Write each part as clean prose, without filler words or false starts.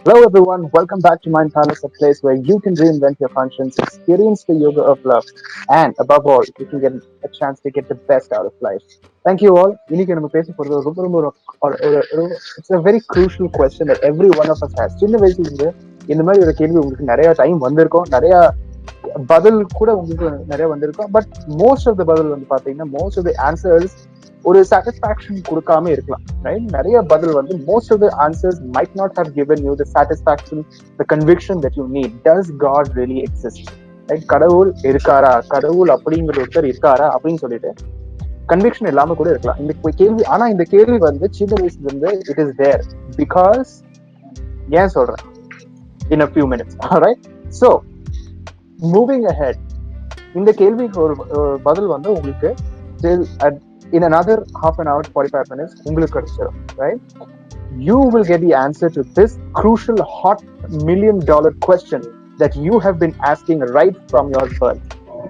Hello, everyone. Welcome back to Mind Palace, a place where you can reinvent your conscience, experience the yoga of love, and above all, you can get a chance to get the best out of life. Thank you all. இன்னைக்கு நம்ம பேச போறது it's a very crucial question that every one of us has. சின்ன வயசுல இருந்து இந்த மாதிரி ஒரு கேள்வி உங்களுக்கு நிறைய டைம் வந்திருக்கும், நிறைய பதில் கூட உங்களுக்கு நிறைய வந்திருக்கும். பட் மோஸ்ட் ஆஃப் த பதில் வந்து பாத்தீங்கன்னா மோஸ்ட் ஆஃப் த ஆன்சர்ஸ் ஒரு சாட்டிஸ்பாக்சன் கொடுக்காம இருக்கலாம், ரைட்? நிறைய பதில் வந்து most of the answers might not have given you the satisfaction, the conviction that you need. Does God really exist? Right? கடவுள் இருக்காரா, கடவுள் அப்படிங்கிற ஒருத்தர் இருக்காரா அப்படின்னு சொல்லிட்டு கன்விக்ஷன் இல்லாம கூட இருக்கலாம் இந்த கேள்வி. ஆனா இந்த கேள்வி வந்து சின்ன வயசுல இருந்து இட் இஸ் தேர். பிகாஸ் ஏன் சொல்றேன் in a few minutes. Alright, so moving ahead, இந்த கேள்விக்கு ஒரு பதில் வந்து உங்களுக்கு in another half an hour to 45 minutes உங்களுக்கு கிடைச்சிடும், right? You will get the answer to this crucial hot $1,000,000 question that you have been asking right from your birth,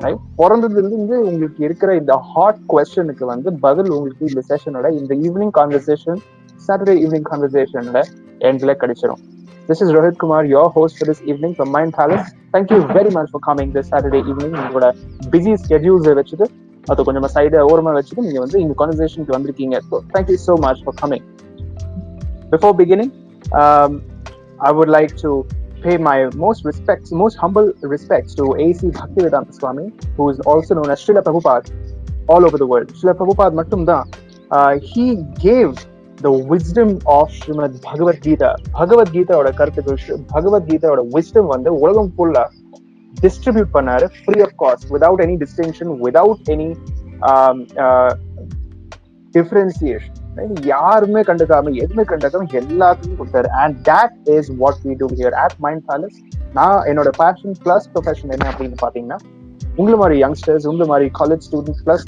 right? பிறந்ததுல இருந்து உங்களுக்கு இருக்கிற இந்த ஹாட் கொஸ்டனுக்கு வந்து பதில் உங்களுக்கு இந்த செஷனோட இந்த ஈவினிங் கான்வர்சேஷன், சாட்டர்டே ஈவினிங் கான்வர்சேஷனோட எண்ட்ல கிடைச்சிடும். This is Rohit Kumar, your host for this evening from Mind Palace. Thank you very much for coming this Saturday evening. உங்களோட busy schedules வச்சுட்டு அது கொஞ்சம் சைடு ஓரமா வச்சுட்டு நீங்க வந்து இந்த கான்வர்சேஷனுக்கு வந்திருக்கீங்க. So thank you so much for coming. Before beginning, I would like to pay my most humble respects to A.C. Bhaktivedanta Swami, who is also known as Srila Prabhupada all over the world. Srila Prabhupada mattumda, he gave the wisdom of Srimad Bhagavad Gita. Bhagavad Gita oda karthukku, Bhagavad Gita oda wisdom வந்து உலகம் ஃபுல்லா distribute பண்ணாரு free of cost, without any distinction, without any differentiation. யாருமே கண்டுக்காம எதுவுமே கண்டுக்காம எல்லாத்துக்கும் கொடுத்தாரு. And that is what we do here at Mind Palace. நான் என்னோட பேஷன் பிளஸ் ப்ரொஃபஷன் என்ன அப்படின்னு பாத்தீங்கன்னா, உங்களை மாதிரி யங்ஸ்டர்ஸ், உங்களை மாதிரி college students plus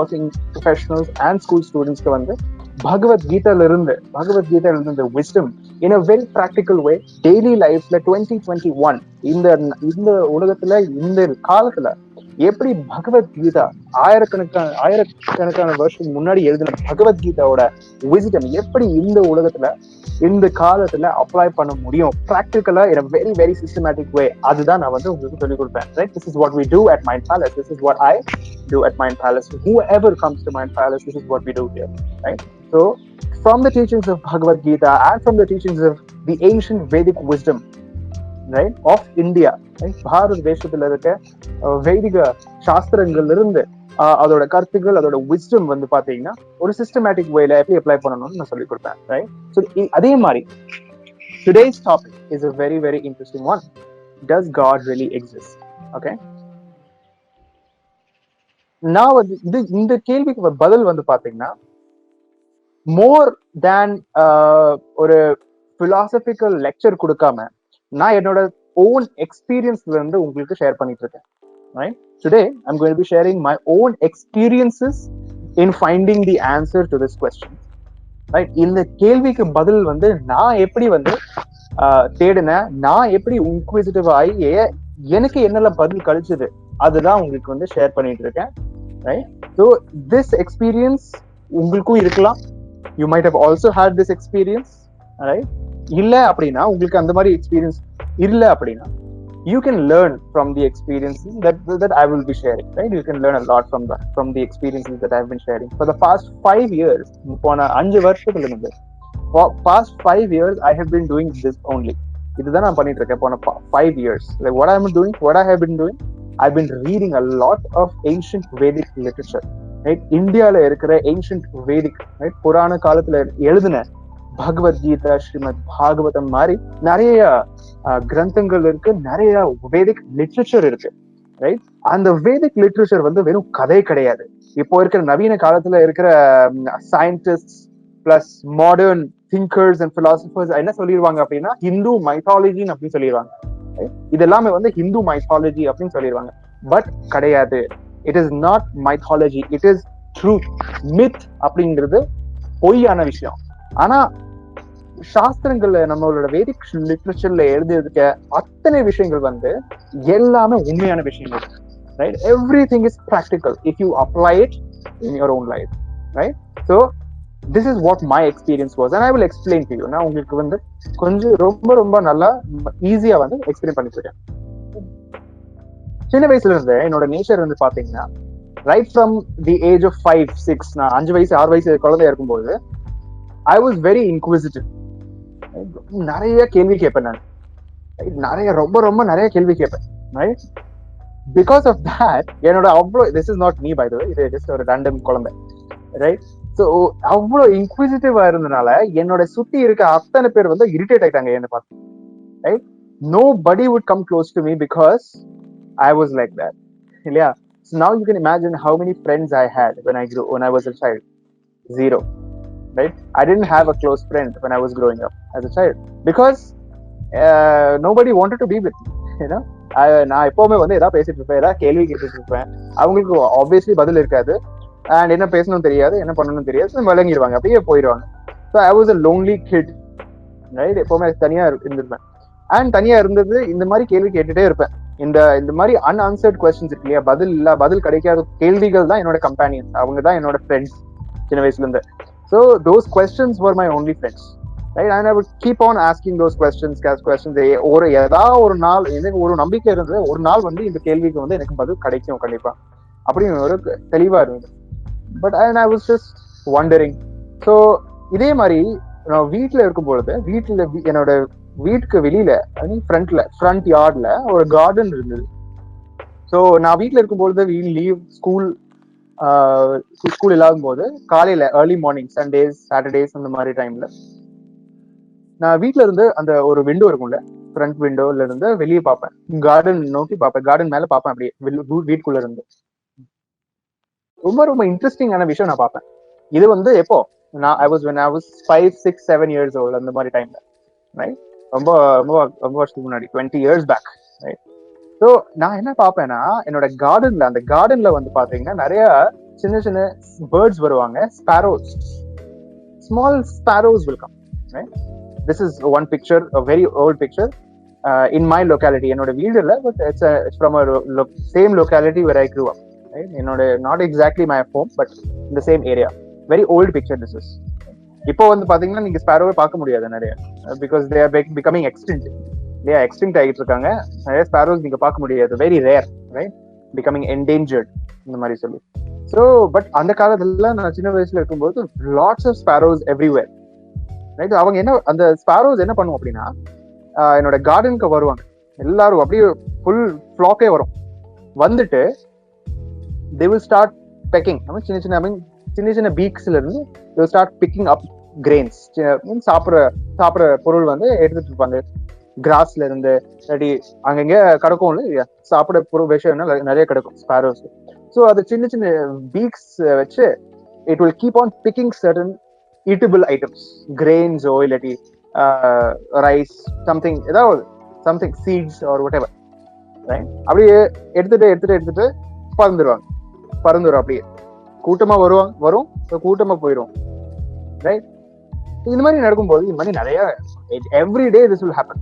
working professionals and school ஸ்டூடெண்ட்ஸ்க்கு வந்து பகவத்கீதையில இருந்து இந்த wisdom in a very practical way daily லைஃப்ல 2021 இந்த உலகத்துல இந்த காலத்துல எப்படி பகவத்கீதா ஆயிரக்கணக்கான வருஷம் முன்னாடி எழுதின பகவத்கீதாவோட விஸ்டம் எப்படி இந்த உலகத்துல இந்த காலத்துல அப்ளை பண்ண முடியும் ப்ராக்டிக்கலா இன் a very very systematic way, அதுதான் நான் வந்து உங்களுக்கு சொல்லிக் கொடுப்பேன். Right? This is what we do at Mind Palace. This is what I do at Mind Palace. Whoever comes to Mind Palace, this is what we do here. Right? So from the teachings of Bhagavad Gita and from the teachings of the ancient Vedic wisdom, right, of India, right, பாரத தேசத்துல இருக்க வைதிக சாஸ்திரங்கள்ல இருந்து அதோட கருத்துக்கள், அதோட wisdom வந்து பாத்தீங்கன்னா ஒரு சிஸ்டமேட்டிக் வேல எப்படி அப்ளை பண்ணணும்னு நான் சொல்லி கொடுப்பேன். ரைட்? ஸோ அதே மாதிரி today's topic is a very very interesting one. Does God really exist? Okay, நான் வந்து இந்த கேள்விக்கு பதில் வந்து பாத்தீங்கன்னா மோர் தேன் ஒரு பிலாசபிக்கல் லெக்சர் கொடுக்காம நான் என்னோட ஓன் எக்ஸ்பீரியன்ஸ்ல இருந்து உங்களுக்கு ஷேர் பண்ணிட்டு இருக்கேன். Right? Today I'm going to be sharing my own experiences in finding the answer to this question. Right? இந்த கேள்விக்கு பதில் வந்து நான் எப்படி வந்து தேடினேன், நான் எப்படி இன்க்விசிட்டிவ் ஆகி எனக்கு என்னெல்லாம் பதில் கழிச்சது, அதுதான் உங்களுக்கு வந்து ஷேர் பண்ணிட்டு இருக்கேன். Right? So this experience உங்களுக்கும் இருக்கலாம். You might have also had this experience. Right? இல்ல அப்படின்னா உங்களுக்கு அந்த மாதிரி எக்ஸ்பீரியன்ஸ் இல்ல அப்படின்னா you can learn from the experiences that I will be sharing. Right? You can learn a lot from the experiences that I've been sharing for the past 5 years. போன 5 வருஷத்துல இருந்து for past 5 years I have been doing this only. இதுதான் நான் பண்ணிட்டு இருக்கேன் போன 5 years. Like what I have been doing, I've been reading a lot of ancient Vedic literature. Right? இந்தியால இருக்கிற ancient Vedic, right, புராண காலத்துல எழுதின பகவத்கீதா, ஸ்ரீமத் பாகவதம் மாதிரி நிறைய கிரந்தங்கள் இருக்கு, நிறைய வேதிக் லிட்ரேச்சர் இருக்கு. ரைட்? அந்த வேதிக் லிட்ரேச்சர் வந்து வெறும் கதை கிடையாது. இப்போ இருக்கிற நவீன காலத்துல இருக்கிற scientist plus modern thinkers and philosophers என்ன சொல்லிடுவாங்க அப்படின்னா ஹிந்து மைத்தாலஜி அப்படின்னு சொல்லிடுவாங்க. இதெல்லாமே வந்து ஹிந்து மைத்தாலஜி அப்படின்னு சொல்லிடுவாங்க. பட் கிடையாது. It is not mythology, it is truth. Myth அப்படிங்கிறது பொய்யான விஷயம். ஆனா சாஸ்திரங்கள்ல நம்மளோட வேதிக் லிட்ரேச்சர்ல எழுதியிருக்க அத்தனை விஷயங்கள் வந்து எல்லாமே உண்மையான விஷயங்கள். Right? Everything is practical if you apply it in your own life. Right? So this is what my experience was and I will explain to you. நான் உங்களுக்கு வந்து கொஞ்சம் ரொம்ப ரொம்ப நல்லா ஈஸியா வந்து எக்ஸ்பிளைன் பண்ணி சொல்றேன். சின்ன வயசுல இருந்து என்னோட நேச்சர் வந்து பாத்தீங்கன்னா right from the age of 5-6, நான் 5 வயசு 6 வயசு குழந்தையா இருக்கும்போது ஐ வாஸ் வெரி இன்குவிசிட்டிவ். நிறைய கேள்வி கேட்பேன் நான், நிறைய ரொம்ப ரொம்ப நிறைய கேள்வி கேட்பேன். ரைட், பிகாஸ் ஆஃப் தட் என்னோட அவ்வளோ, this is not me by the way, இது ஜஸ்ட் ஒரு ரேண்டம் குழந்தை. ரைட், ஸோ அவ்வளோ இன்குவிசிட்டிவா இருந்தனால என்னோட சுத்தி இருக்க அத்தனை பேர் வந்து இரிட்டேட் ஆயிட்டாங்க என்ன பார்த்து. Right, nobody would come close to me because I was like that. இல்லையா? So now you can imagine how many friends I had when I was a child. Zero. Right? I didn't have a close friend when I was growing up as a child because nobody wanted to be with me. You know, நான் எப்பவுமே வந்து ஏதாவது பேசிட்டு இருப்பேன், ஏதாவது கேள்வி கேட்டுட்டு இருப்பேன். அவங்களுக்கு ஆப்வியஸ்லி பதில் இருக்காது அண்ட் என்ன பேசணும் தெரியாது, என்ன பண்ணணும் தெரியாது, விளங்கிடுவாங்க, அப்படியே போயிடுவாங்க. So I was a lonely kid. Right, எப்பவுமே தனியா இருந்திருப்பேன். அண்ட் தனியா இருந்தது இந்த மாதிரி கேள்வி கேட்டுட்டே இருப்பேன். இந்த மாதிரி அன்ஆன்சர்ட் கொஸ்டின்ஸ் இருக்கு இல்லையா, பதில் கிடைக்காத கேள்விகள் தான் என்னோட கம்பேனியன்ஸ், அவங்க தான் என்னோட ஃப்ரெண்ட்ஸ் சின்ன வயசுல இருந்து. So those questions were my only friends. Right, and I would keep on asking those questions. ஒரு ஏதாவது ஒரு நாள் எனக்கு ஒரு நம்பிக்கை இருந்தது, ஒரு நாள் வந்து இந்த கேள்விக்கு வந்து எனக்கு பதில் கிடைக்கும் கண்டிப்பா அப்படின்னு ஒரு தெளிவா இருந்தது. But I was just wondering. So இதே மாதிரி நான் வீட்டுல இருக்கும் பொழுது, வீட்டுல என்னோட வீட்டுக்கு வெளியில ஃப்ரண்ட் யார்ட்ல ஒரு கார்டன் இருந்தது. ஸோ நான் வீட்டுல இருக்கும்பொழுது லீவ் ஸ்கூல் இல்லாத போது காலையில ஏர்லி மார்னிங் சண்டேஸ் சாட்டர்டேஸ் அந்த மாதிரி டைம்ல நான் வீட்டுல இருந்து அந்த ஒரு விண்டோ இருக்கும்ல, ஃப்ரண்ட் விண்டோல இருந்து வெளியே பார்ப்பேன், கார்டன் நோக்கி பார்ப்பேன், கார்டன் மேல பார்ப்பேன், அப்படியே வீட்டுக்குள்ள இருந்து. ரொம்ப ரொம்ப இன்ட்ரெஸ்டிங்கான விஷயம் நான் பார்ப்பேன். இது வந்து எப்போ நான் I was 5, 6, 7 years old அந்த மாதிரி டைம்ல. ரைட், ரொம்ப ரொம்ப ரொம்ப வருஷத்துக்கு முன்னாடி, 20 years back. ரைட், ஸோ நான் என்ன பார்ப்பேன்னா என்னோட கார்டன்ல, அந்த கார்டன்ல வந்து பாத்தீங்கன்னா நிறைய சின்ன சின்ன பேர்ட்ஸ் வருவாங்க, sparrows, small sparrows will come. Right, this is one picture, a very old picture in my locality. என்னோட வீடு இல்ல, but it's from a same locality where I grew up. Right, என்னோட not exactly my home but in the same area. Very old picture this is. இப்போ வந்து பாத்தீங்கன்னா நீங்க ஸ்பாரோவை பார்க்க முடியாது நிறைய, because they are becoming extinct. they are extinct ஆகிட்டு இருக்காங்க. நிறைய ஸ்பாரோஸ் நீங்க பார்க்க முடியாது, very rare. Right, becoming endangered இந்த மாதிரி சொல்லி. ஸோ பட் அந்த காலத்துல நான் சின்ன வயசுல இருக்கும்போது lots of sparrows everywhere. Right, அவங்க என்ன, அந்த ஸ்பாரோஸ் என்ன பண்ணுவோம் அப்படின்னா என்னோட கார்டனுக்கு வருவாங்க எல்லாரும், அப்படியே ஃபுல் ஃப்ளாக்கே வரும். வந்துட்டு they will start pecking. சின்ன சின்ன பீக்ஸ்ல இருந்து they will start picking up grains. சாப்பிட்ற பொருள் வந்து எடுத்துட்டு இருப்பாங்க கிராஸ்ல இருந்து, இல்லாட்டி அங்கங்க கிடக்கும் இல்லையா, சாப்பிட பொருள் விஷயம் நிறைய கிடக்கும் ஸ்பாரோஸ். ஸோ அது சின்ன சின்ன பீக்ஸ் வச்சு it will keep on picking certain eatable items, grains or இல்லாட்டி rice, something, ஏதாவது something, seeds or whatever. Right, அப்படியே எடுத்துட்டு பறந்துடும். அப்படியே கூட்டமா வரும், கூட்டமா போயிடும். ரைட், இந்த மாதிரி நடக்கும்போது இந்த மாதிரி நிறைய எவ்ரிடே திஸ் வில் ஹேப்பன்.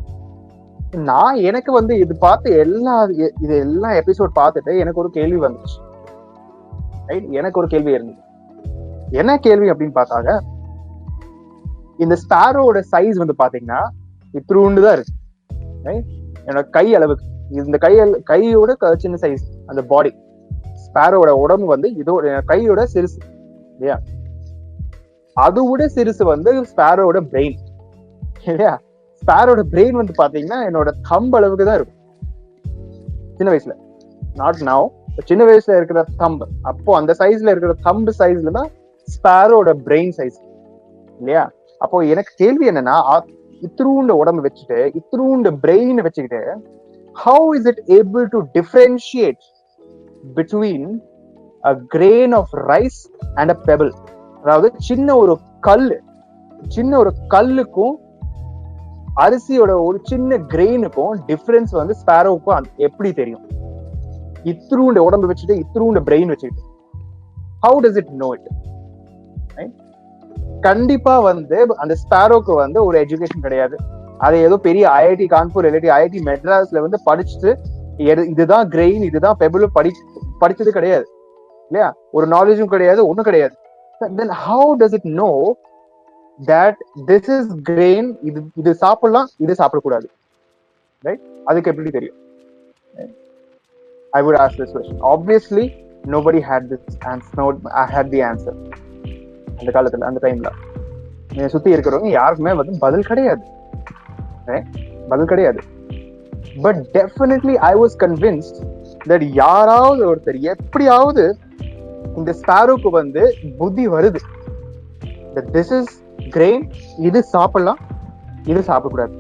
நான் எனக்கு வந்து இது பார்த்து எல்லா எபிசோட் பார்த்துட்டு எனக்கு ஒரு கேள்வி வந்துச்சு. ரைட், எனக்கு ஒரு கேள்வி இருந்தது. என்ன கேள்வி அப்படின்னு பார்த்தாங்க, இந்த ஸ்பாரோட சைஸ் வந்து பாத்தீங்கன்னா இத்திரூண்டு தான் இருக்கு. ரைட், என்னோட கை அளவுக்கு, இந்த கையோட சின்ன சைஸ் அந்த பாடி. ஸ்பாரோட உடம்பு வந்து இதோட கையோட சிறுசு இல்லையா, அதோட சிறுசு வந்து ஸ்பாரோட பிரெயின் இல்லையா. ஸ்பாரோட பிரெயின் வந்து பாத்தீங்கன்னா என்னோட தம்ப் அளவுக்கு தான் இருக்கும் சின்ன வயசுல. நாட் நவ், சின்ன வயசுல இருக்கிற தம்ப், அப்போ அந்த சைஸ்ல இருக்கிற தம்ப் சைஸ்ல தான் ஸ்பாரோட பிரெயின் சைஸ் இல்லையா. அப்போ எனக்கு கேள்வி என்னன்னா, இத்திரூண்ட உடம்பு வச்சுட்டு இத்திரூண்ட பிரெயின் வச்சுக்கிட்டு how is it able to differentiate between a grain of rice and a pebble? அதாவது சின்ன ஒரு கல்லுக்கும் அரிசியோட ஒரு சின்ன கிரெயினுக்கும் டிஃபரன்ஸ் வந்து ஸ்பாரோவுக்கும் எப்படி தெரியும்? இத்திரூண்ட உடம்பு வச்சுட்டு இத்திரூண்ட பிரெயின் வச்சுக்கிட்டு how does it know it? கண்டிப்பா வந்து அந்த ஸ்பாரோக்கு வந்து ஒரு எஜுகேஷன் கிடையாது. அது ஏதோ பெரிய ஐஐடி கான்பூர் இல்லாட்டி ஐஐடி மெட்ராஸ்ல வந்து படிச்சுட்டு இதுதான் கிரெயின் இதுதான் பெபிள் படிச்சது கிடையாது இல்லையா. ஒரு நாலேஜும் கிடையாது, ஒண்ணும் கிடையாது. then how does it know that this is grain, இது சாப்பிடலாம், இது சாப்பிடக்கூடாது, right? அதுக்கு எப்படி தெரியும்? I would ask this question. Obviously nobody had this answer. No, I had the answer. அந்த காலத்துல, அந்த டைம்ல சுத்தி இருக்கிறவங்க யாருக்குமே வந்து பதில் கிடையாது, பதில் கிடையாது. But definitely I was convinced that யாராவது ஒருத்தர் எப்படியாவது இந்த ஸ்பாரோக்கு வந்து புத்தி வருது, திஸ் இஸ் கிரெயின், இது சாப்பிடலாம், இது சாப்பிடக்கூடாது.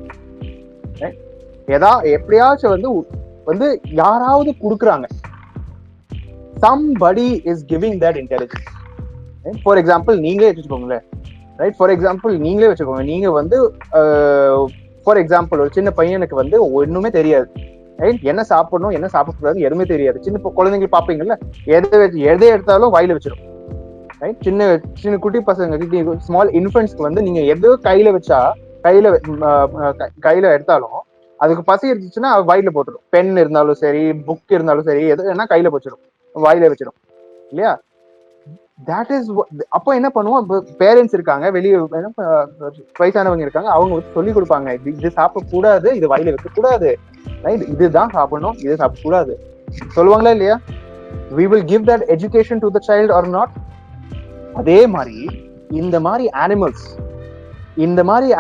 எப்படியாச்சும் வந்து வந்து யாராவது கொடுக்குறாங்க. somebody is giving that intelligence. For example நீங்களே வச்சுக்கோங்களேன், ரைட்? ஃபார் எக்ஸாம்பிள் நீங்களே வச்சுக்கோங்க, நீங்க வந்து ஃபார் எக்ஸாம்பிள் ஒரு சின்ன பையனுக்கு வந்து ஒண்ணுமே தெரியாது, ரைட்? என்ன சாப்பிடணும் என்ன சாப்பிடக்கூடாது எதுவுமே தெரியாது. சின்ன குழந்தைங்க பாப்பீங்கல்ல, எதை எடுத்தாலும் வாயில வச்சிடும், ரைட்? சின்ன சின்ன குட்டி பசங்க, ஸ்மால் இன்ஃபென்ட்ஸ்க்கு வந்து நீங்க எதோ கையில வச்சா, கையில எடுத்தாலும் அதுக்கு பசி இருந்துச்சுன்னா வாயில போட்டுடும். பென் இருந்தாலும் சரி, புக் இருந்தாலும் சரி, எது வேணா கையில வச்சிடும், வாயில வச்சிடும், இல்லையா? That is. அப்போ என்ன பண்ணுவோம், பேரண்ட்ஸ் இருக்காங்க, வெளியே வயசானவங்க இருக்காங்க, அவங்க வந்து சொல்லி கொடுப்பாங்க, இது சாப்பிடக்கூடாது, இது வாயில வைக்க கூடாது, ரைட்? இதுதான் சாப்பிடணும், இது சாப்பிடக்கூடாது சொல்லுவாங்களா இல்லையா? we will give that education to the child or not? அதே மாதிரி இந்த மாதிரி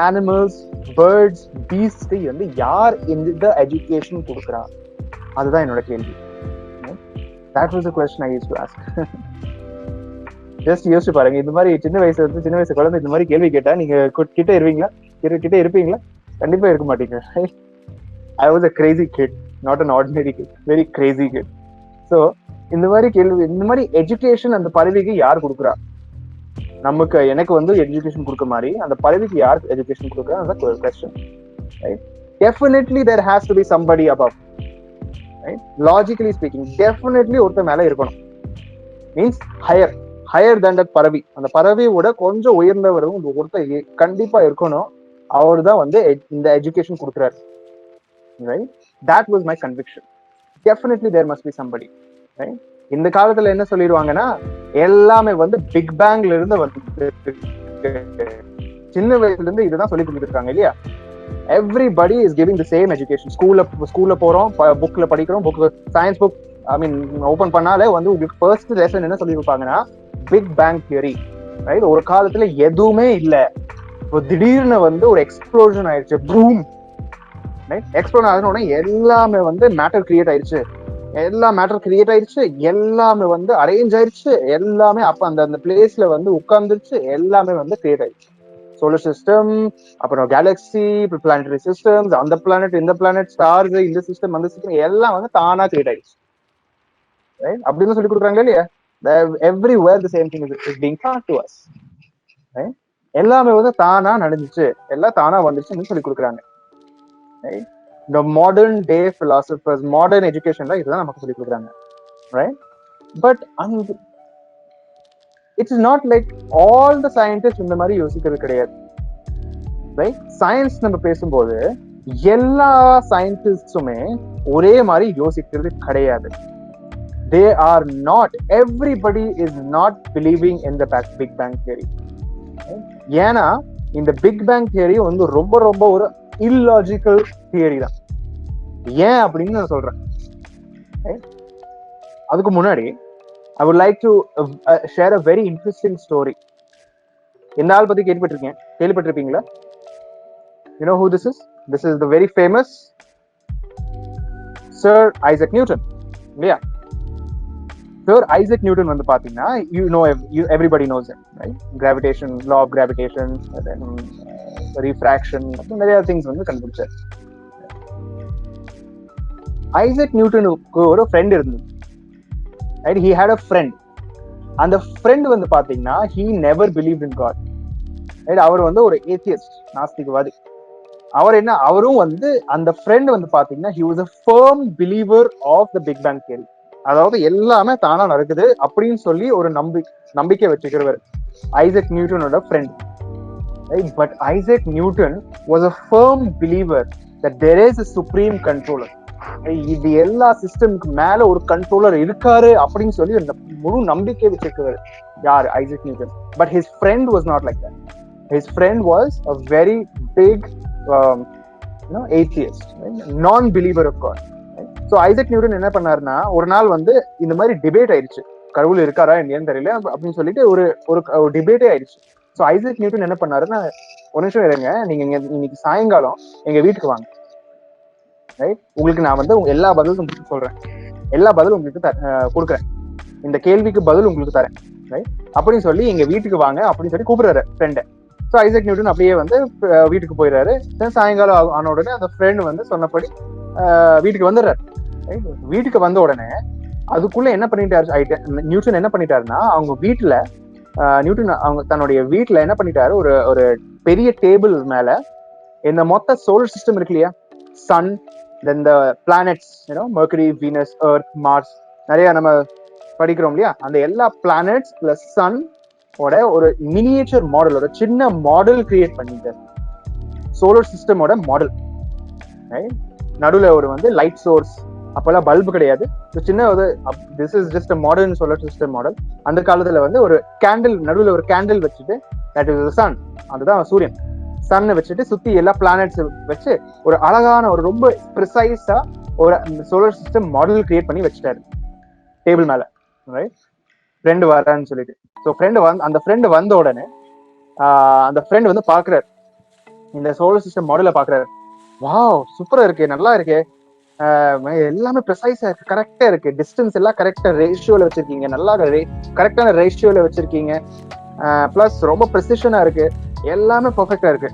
அனிமல்ஸ், பேர்ட்ஸ், பீஸ்ட் வந்து யார் இந்த எஜுகேஷன் கொடுக்குறா? அதுதான் என்னோட கேள்வி. that was the question I used to ask. Just யோசிச்சு பாருங்க, இந்த மாதிரி சின்ன வயசு குழந்தை இந்த மாதிரி கேள்வி கேட்டா நீங்க கிட்ட இருப்பீங்களா? கண்டிப்பா இருக்க மாட்டீங்க. I was a crazy kid, not an ordinary kid, very crazy kid. So இந்த மாதிரி கேள்வி, இந்த மாதிரி எஜுகேஷன் அந்த பறவைக்கு யார் கொடுக்குறா? எனக்கு வந்து எஜுகேஷன் கொடுக்க மாதிரி அந்த பறவைக்கு யார் எஜுகேஷன் கொடுக்குறா? அந்த question, right? Definitely there has to be somebody above, right? Logically speaking, definitely ஒருத்தர் மேல இருக்கணும், means higher than that பறவை. அந்த பறவையோட கொஞ்சம் உயர்ந்தவரும் ஒருத்தர் கண்டிப்பா இருக்கணும். அவர் தான் வந்து இந்த எஜுகேஷன் கொடுக்குறாரு, right? That was my conviction. Definitely there must be somebody, right? இந்த காலத்துல என்ன சொல்லிடுவாங்கன்னா, எல்லாமே வந்து பிக் பேங்க்ல இருந்து வந்து சின்ன வயசுல இருந்து இதுதான் சொல்லி கொடுத்துட்டு இருக்காங்க இல்லையா? everybody is giving the same education. ஸ்கூல்ல போறோம், புக்ல படிக்கிறோம், சயின்ஸ் புக் ஓபன் பண்ணாலே வந்து உங்களுக்கு ஃபர்ஸ்ட் லெசன் என்ன சொல்லி கொடுப்பாங்கன்னா, பிக் பேங் தியரி, ரைட்? ஒரு காலத்துல எதுவுமே இல்ல, திடீர்னு வந்து ஒரு எக்ஸ்ப்ளோஷன் ஆயிடுச்சு, பூம், ரைட்? எக்ஸ்ப்ளோஷன் ஆகுன எல்லாமே வந்து மேட்டர் கிரியேட் ஆயிடுச்சு, எல்லாமே வந்து அரேஞ்ச் ஆயிடுச்சு, எல்லாமே அப்ப அந்த பிளேஸ்ல வந்து உட்கார்ந்துருச்சு, எல்லாமே வந்து கிரியேட் ஆயிடுச்சு. சோலார் சிஸ்டம், அப்புறம் கேலக்சி, பிளானட்டரி சிஸ்டம்ஸ், அந்த பிளானட், இந்த பிளானட், ஸ்டார்ஸ், இந்த சிஸ்டம், அந்த சிஸ்டம் எல்லாம் வந்து தானா கிரியேட் ஆயிடுச்சு, ரைட்? அப்படின்னு சொல்லி கொடுக்குறாங்க இல்லையா? everywhere the same thing is being taught to us, right? எல்லாமே வந்து தானா நடந்துச்சு, எல்லாம் தானா வந்துச்சுன்னு சொல்லி கொடுக்குறாங்க, right? The modern day philosophers, modern educationல இதுதான் நமக்கு சொல்லி கொடுக்குறாங்க, right? But it's not like all the scientists இந்த மாதிரி யோசிக்கிறது கிடையாது, right? சயின்ஸ் நம்ம பேசும்போது எல்லா சயின்டிஸ்டுமே ஒரே மாதிரி யோசிக்கிறது கிடையாது. They are not, everybody is not believing in the Big Bang theory. ஏன்னா இந்த பிக் பேங் தியரி வந்து ரொம்ப ரொம்ப ஒரு illogical தியரி தான். ஏன் அப்படின்னு நான் சொல்றேன். அதுக்கு முன்னாடி I would like to share a very interesting story. இந்த ஆள் பத்தி கேள்விப்பட்டிருப்பீங்களா? You know who this is? This is the very famous Sir Isaac Newton. Yeah. Sir Isaac Newton வந்து பாத்தீங்கன்னா, everybody knows him, right? Gravitation, law of gravitation, and then refraction, நிறைய things வந்து கண்டுபிடிச்சார். Isaac நியூட்டனுக்கு ஒரு friend இருந்தது, right? He had a friend. அந்த friend வந்து பாத்தீங்கன்னா, he never believed in God, right? அவர் வந்து ஒரு atheist, நாஸ்திகவாதி. அவரும் வந்து அந்த ஃப்ரெண்ட் வந்து பாத்தீங்கன்னா, he was a firm believer of the Big Bang theory. அதாவது எல்லாமே தானா நடக்குது அப்படின்னு சொல்லி ஒரு நம்பிக்கை வச்சுக்கிறவர் ஐசக் நியூட்டனோட friend, right? But Isaac Newton was a firm believer that there is a supreme controller. இது எல்லா சிஸ்டம்க்கு மேல ஒரு கண்ட்ரோலர் இருக்காரு அப்படின்னு சொல்லி முழு நம்பிக்கை வச்சிருக்கிறார் யார், Isaac Newton. But his friend was not like that. His friend was a very big atheist, non-believer of God. So Isaac Newton என்ன பண்ணாருன்னா, ஒரு நாள் வந்து இந்த மாதிரி டிபேட் ஆயிடுச்சு, கடவுள் இருக்காரா என்னன்னு தெரியல அப்படின்னு சொல்லிட்டு ஒரு ஒரு டிபேட்டே ஆயிடுச்சு. ஸோ ஐசக் நியூட்டன் என்ன பண்ணாருன்னா, ஒரு நிமிஷம் இருங்க, நீங்க இன்னைக்கு சாயங்காலம் எங்க வீட்டுக்கு வாங்க, ரைட், உங்களுக்கு நான் வந்து எல்லா பதிலும் உங்களுக்கு சொல்றேன், எல்லா பதிலும் உங்களுக்கு கொடுக்குறேன், இந்த கேள்விக்கு பதில் உங்களுக்கு தரேன், ரைட் அப்படின்னு சொல்லி எங்க வீட்டுக்கு வாங்க அப்படின்னு சொல்லி கூப்பிடுறாரு ஃப்ரெண்டை. ஸோ ஐசக் நியூட்டன் அப்படியே வந்து வீட்டுக்கு போயிடுறாரு. சாயங்காலம் ஆன உடனே அந்த ஃப்ரெண்ட் வந்து சொன்னபடி வீட்டுக்கு வந்துடுறாரு. வீட்டுக்கு வந்த உடனே அதுக்குள்ள என்ன பண்ணிட்டாரு நியூட்டன், என்ன பண்ணிட்டாருன்னா, அவங்க வீட்டுல நியூட்டன் அவங்க தன்னுடைய வீட்டுல என்ன பண்ணிட்டாரு, ஒரு பெரிய டேபிள் மேல இந்த மொத்த சோலார் சிஸ்டம் இருக்கு இல்லையா, sun, then the planets, Mercury, Venus, Earth, Mars, நிறைய நம்ம படிக்கிறோம் இல்லையா, அந்த எல்லா பிளானட்ஸ் பிளஸ் சன் ஓட ஒரு மினியேச்சர் மாடல், ஒரு சின்ன மாடல் கிரியேட் பண்ணிட்டாரு, சோலார் சிஸ்டமோட மாடல். நடுவுல ஒரு வந்து லைட் சோர்ஸ், அப்பெல்லாம் பல்பு கிடையாது, சின்ன ஒரு this is just modern solar system model. அந்த காலத்துல வந்து ஒரு கேண்டில், நடுவுல ஒரு கேண்டில் வச்சுட்டு, தட் இஸ் சன், அதுதான் சூரியன், சன்னை வச்சுட்டு சுத்தி எல்லா பிளானட்ஸ் வச்சு ஒரு அழகான ஒரு ரொம்ப ப்ரிசைஸா ஒரு சோலார் சிஸ்டம் மாடல் கிரியேட் பண்ணி வச்சுட்டாரு டேபிள் மேல. ரைட், ஃப்ரெண்டு வரான்னு சொல்லிட்டு. ஸோ அந்த ஃப்ரெண்டு வந்த உடனே அந்த ஃப்ரெண்ட் வந்து பாக்குறாரு, இந்த சோலார் சிஸ்டம் மாடலை பாக்குறாரு. வாவ், சூப்பரா இருக்கு, நல்லா இருக்கு, எல்லாமே ப்ரிசைஸா இருக்கு, கரெக்டா இருக்கு, டிஸ்டன்ஸ் எல்லாம் கரெக்டா ரேஷியோல வச்சிருக்கீங்க, நல்லா கரெக்டான ரேஷியோல வச்சிருக்கீங்க, பிளஸ் ரொம்ப ப்ரெசிஷனா இருக்கு, எல்லாமே பெர்ஃபெக்டா இருக்கு,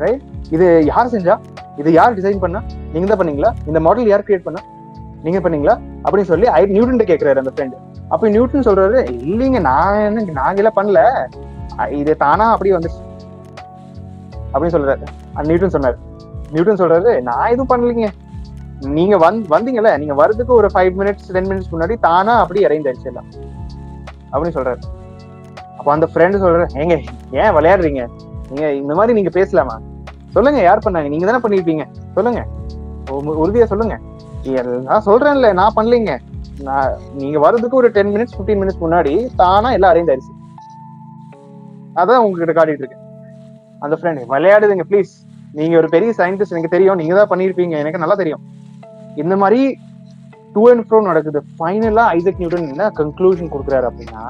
ரைட். இது யார் செஞ்சா, இது யார் டிசைன் பண்ணா, நீங்க தான் பண்ணீங்களா, இந்த மாடல் யார் கிரியேட் பண்ணா, நீங்க பண்ணீங்களா அப்படின்னு சொல்லி நியூட்டன் கேட்கிறாரு அந்த ஃப்ரெண்ட். அப்ப நியூட்டன் சொல்றாரு, இல்லைங்க, நாங்க எல்லாம் பண்ணல, இது தானா அப்படி வந்துச்சு அப்படின்னு சொல்றாரு. நியூட்டன் சொல்றாரு, நான் எதுவும் பண்ணலீங்க, நீங்க வந்தீங்கல்ல, நீங்க வர்றதுக்கு ஒரு 5 minutes 10 minutes முன்னாடி தானா அப்படி அரேஞ்ச் ஆயிடுச்சு எல்லாம் அப்படின்னு சொல்றாரு. அப்ப அந்த ஃப்ரெண்ட் சொல்றாரு, ஏங்க ஏன் விளையாடுறீங்க, நீங்க இந்த மாதிரி நீங்க பேசலாமா, சொல்லுங்க யார் பண்ணாங்க, நீங்க தானே பண்ணிருப்பீங்க, சொல்லுங்க, உறுதியா சொல்லுங்க. நான் சொல்றேன்ல, நான் பண்ணலீங்க, நீங்க வர்றதுக்கு ஒரு 10 minutes 15 minutes முன்னாடி தானா எல்லாம் அரேஞ்ச் ஆயிடுச்சு, அதான் உங்ககிட்ட காட்டிட்டு இருக்கு. அந்த ஃப்ரெண்ட், விளையாடுதுங்க ப்ளீஸ், நீங்க ஒரு பெரிய சயின்டிஸ்ட், எனக்கு தெரியும், நீங்க தான் பண்ணிருப்பீங்க, எனக்கு நல்லா தெரியும். இந்த மாதிரி டூ அண்ட் ஃப்ரோ நடக்குது. ஃபைனலா ஐசக் நியூட்டன் என்ன கன்க்ளூஷன் கொடுக்குறாரு அப்படின்னா,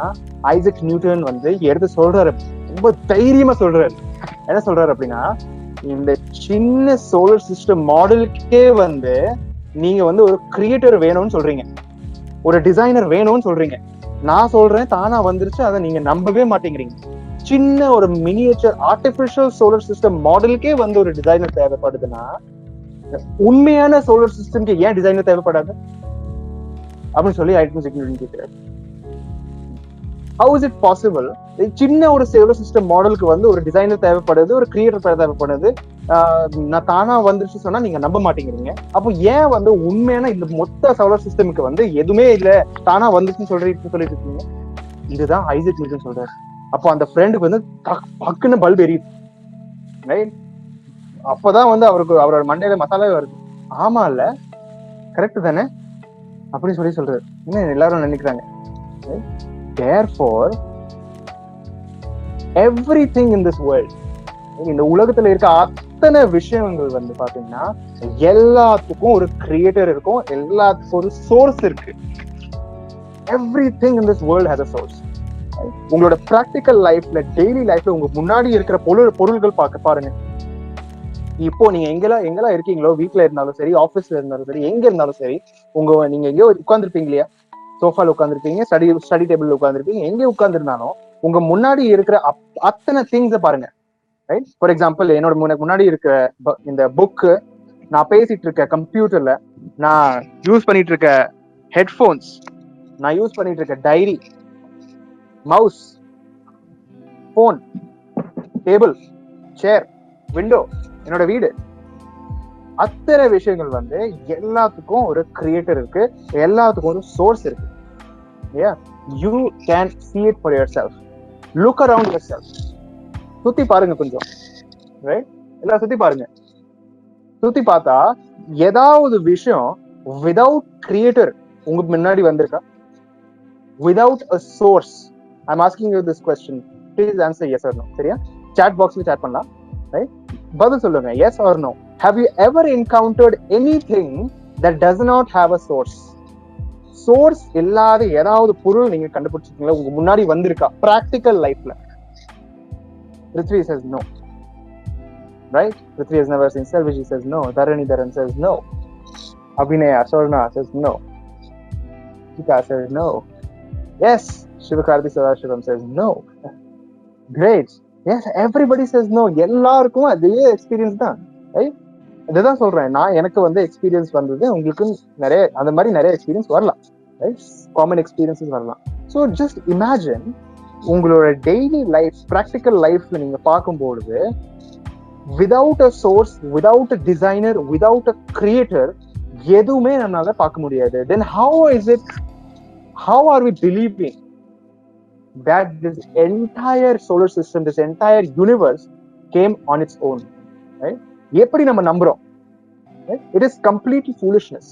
ஐசக் நியூட்டன் வந்து எடுத்து சொல்றாரு, ரொம்ப தைரியமா சொல்றாரு. என்ன சொல்றாரு அப்படின்னா, இந்த சின்ன சோலார் சிஸ்டம் மாடலுக்கே வந்து நீங்க வந்து ஒரு கிரியேட்டர் வேணும்னு சொல்றீங்க, ஒரு டிசைனர் வேணும்னு சொல்றீங்க, நான் சொல்றேன் தானா வந்துருச்சு, அதை நீங்க நம்பவே மாட்டேங்கிறீங்க. சின்ன ஒரு மினியேச்சர் ஆர்டிபிஷியல் சோலார் சிஸ்டம் மாடலுக்கே வந்து ஒரு டிசைனர் தேவைப்படுதுன்னா, உண்மையான சோலார் சிஸ்டம்க்கு ஏன் டிசைனர் தேவைப்படாது அப்படின்னு சொல்லி ஐசக் நியூட்டன் கேட்கிறாரு. How is it possible? சின்ன ஒரு சோலார் சிஸ்டம் மாடலுக்கு வந்து ஒரு டிசைனர் தேவைப்படுது, ஒரு கிரியேட்டர் தேவைப்படுது, நான் தானா வந்துருச்சு சொன்னா நீங்க நம்ப மாட்டேங்கிறீங்க. அப்போ ஏன் வந்து உண்மையான இந்த மொத்த சோலார் சிஸ்டமுக்கு வந்து எதுவுமே இல்ல, தானா வந்துச்சுன்னு சொல்லிட்டு இருக்கீங்க. இதுதான் ஐசக் நியூட்டன் சொல்றாரு. அப்போ அந்த ஃப்ரெண்டுக்கு வந்து பக்குன்னு பல்ப் எரியுது, ரைட். அப்பதான் வந்து அவரோட மண்டையில மசாலாவே வருது, ஆமா இல்ல, கரெக்ட் தானே அப்படின்னு சொல்றாரு. என்ன எல்லாரும் நினைக்கிறாங்க. Therefore, everything in this world, இந்த உலகத்துல இருக்க அத்தனை விஷயங்கள் வந்து பாத்தீங்கன்னா எல்லாத்துக்கும் ஒரு கிரியேட்டர் இருக்கும், எல்லாத்துக்கும் ஒரு சோர்ஸ் இருக்கு. Everything in this world has a source. உங்களோட பிராக்டிக்கல் லைஃப்ல, டெய்லி லைஃப்ல உங்க முன்னாடி இருக்கிற பொருள்கள் பாருங்க. இப்போ நீங்க எங்கெல்லாம் இருக்கீங்களோ, வீட்டுல இருந்தாலும் சரி, ஆபீஸ்ல இருந்தாலும் சரி, எங்க இருந்தாலும் சரி, நீங்க எங்கேயோ உட்கார்ந்துருப்பீங்க இல்லையா, சோஃபால உட்கார்ந்துருப்பீங்க, ஸ்டடி டேபிள்ல உட்கார்ந்துருப்பீங்க, எங்க உட்கார்ந்துருந்தாலும் உங்க முன்னாடி இருக்கிற அத்தனை திங்ஸ பாருங்க, ரைட். ஃபார் எக்ஸாம்பிள், என்னோட முன்னாடி இருக்கிற இந்த புக்கு, நான் பேசிட்டு இருக்க கம்ப்யூட்டர்ல, நான் யூஸ் பண்ணிட்டு இருக்க ஹெட்போன்ஸ், நான் யூஸ் பண்ணிட்டு இருக்க டைரி, மவுஸ், போன், டேபிள், சேர், விண்டோ, என்னோட வீடு, அத்தனை விஷயங்கள் வந்து எல்லாத்துக்கும் ஒரு கிரியேட்டர் இருக்கு, எல்லாத்துக்கும் ஒரு சோர்ஸ் இருக்கு. You can see it for yourself. Look around yourself. சுத்தி பாருங்க கொஞ்சம், ரைட். எல்லாம் சுத்தி பாருங்க. சுத்தி பார்த்தா ஏதாவது விஷயம் விதவுட் கிரியேட்டர் உங்க முன்னாடி வந்திருக்கா? without a source. I'm asking you this question. Please answer yes or no. சரியா? Chat box ல chat பண்ணலாம். Right? பதில் சொல்லுங்க. Yes or no. Have you ever encountered anything that does not have a source? Source இல்லாத ஏதாவது பொருள் நீங்க கண்டுபிடிச்சிருக்கீங்களா? உங்க முன்னாடி வந்திருக்கா பிராக்டிக்கல் லைஃப்ல? Prithvi says no. Right? Prithvi has never seen Selvaji says no. Dharanidharan says no. Abhinaya Sorna says no. Chika says no. Yes. Shivakarthi Sadashivam says no. Great. Yes, everybody says no. எல்லாருக்கும் அதே experience தான். Right? இதுதான் சொல்றேன். நான் எனக்கு வந்து experience வந்தது, உங்களுக்கு நிறைய அந்த மாதிரி நிறைய எக்ஸ்பீரியன்ஸ் வரலாம். ரைட்? காமன் எக்ஸ்பீரியன்ஸஸ் வரலாம். ஸோ ஜஸ்ட் இமேஜின் உங்களோட டெய்லி லைஃப், ப்ராக்டிக்கல் லைஃப்ல நீங்க பார்க்கும்போது without a source, without a designer, without a creator எதுவுமே நம்மளால பார்க்க முடியாது. தென் how are we believing that this entire solar system, this entire universe came on its own? Right? எப்படி நம்ம நம்புறோம்? It is completely foolishness.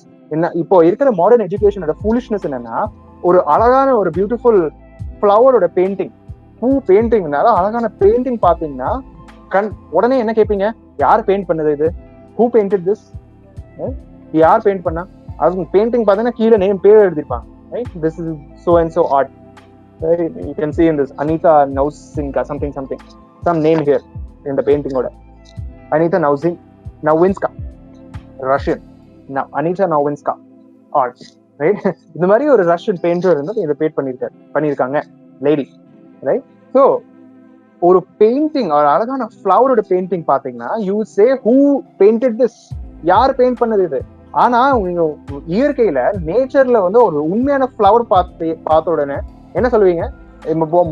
இப்போ இருக்கிற மாடர்ன் எஜுகேஷனோட foolishness என்னன்னா, ஒரு அழகான ஒரு பியூட்டிஃபுல் ஃப்ளவரோட பெயிண்டிங், பூ பெயிண்டிங்னால அழகான பெயிண்டிங் பாத்தீங்கன்னா உடனே என்ன கேட்பீங்க? யார் பெயிண்ட் பண்ணது இது? Who painted this? யார் பெயிண்ட் பண்ணா? அவங்க பெயிண்டிங் பாத்தீங்கன்னா கீழே நேம் பேர் எழுதிருப்பாங்க. Right? This is so and so art. Right? You can see in this Anita Nausinka something some name here in the painting order. Anita Nowinska, Russian. Now Anita Nowinska art. Right? இந்த மாதிரி ஒரு Russian painter இருந்து இதை paint பண்ணிருக்காங்க lady. Right? So ஒரு painting, ஒரு அழகான ஃப்ளவரோட painting பாத்தீங்கன்னா you say who painted this? யார் பெயிண்ட் பண்ணது இது? ஆனா நீங்க இயற்கையில, நேச்சர்ல வந்து ஒரு உண்மையான ஃப்ளவர் பார்த்த உடனே என்ன சொல்லுவீங்க?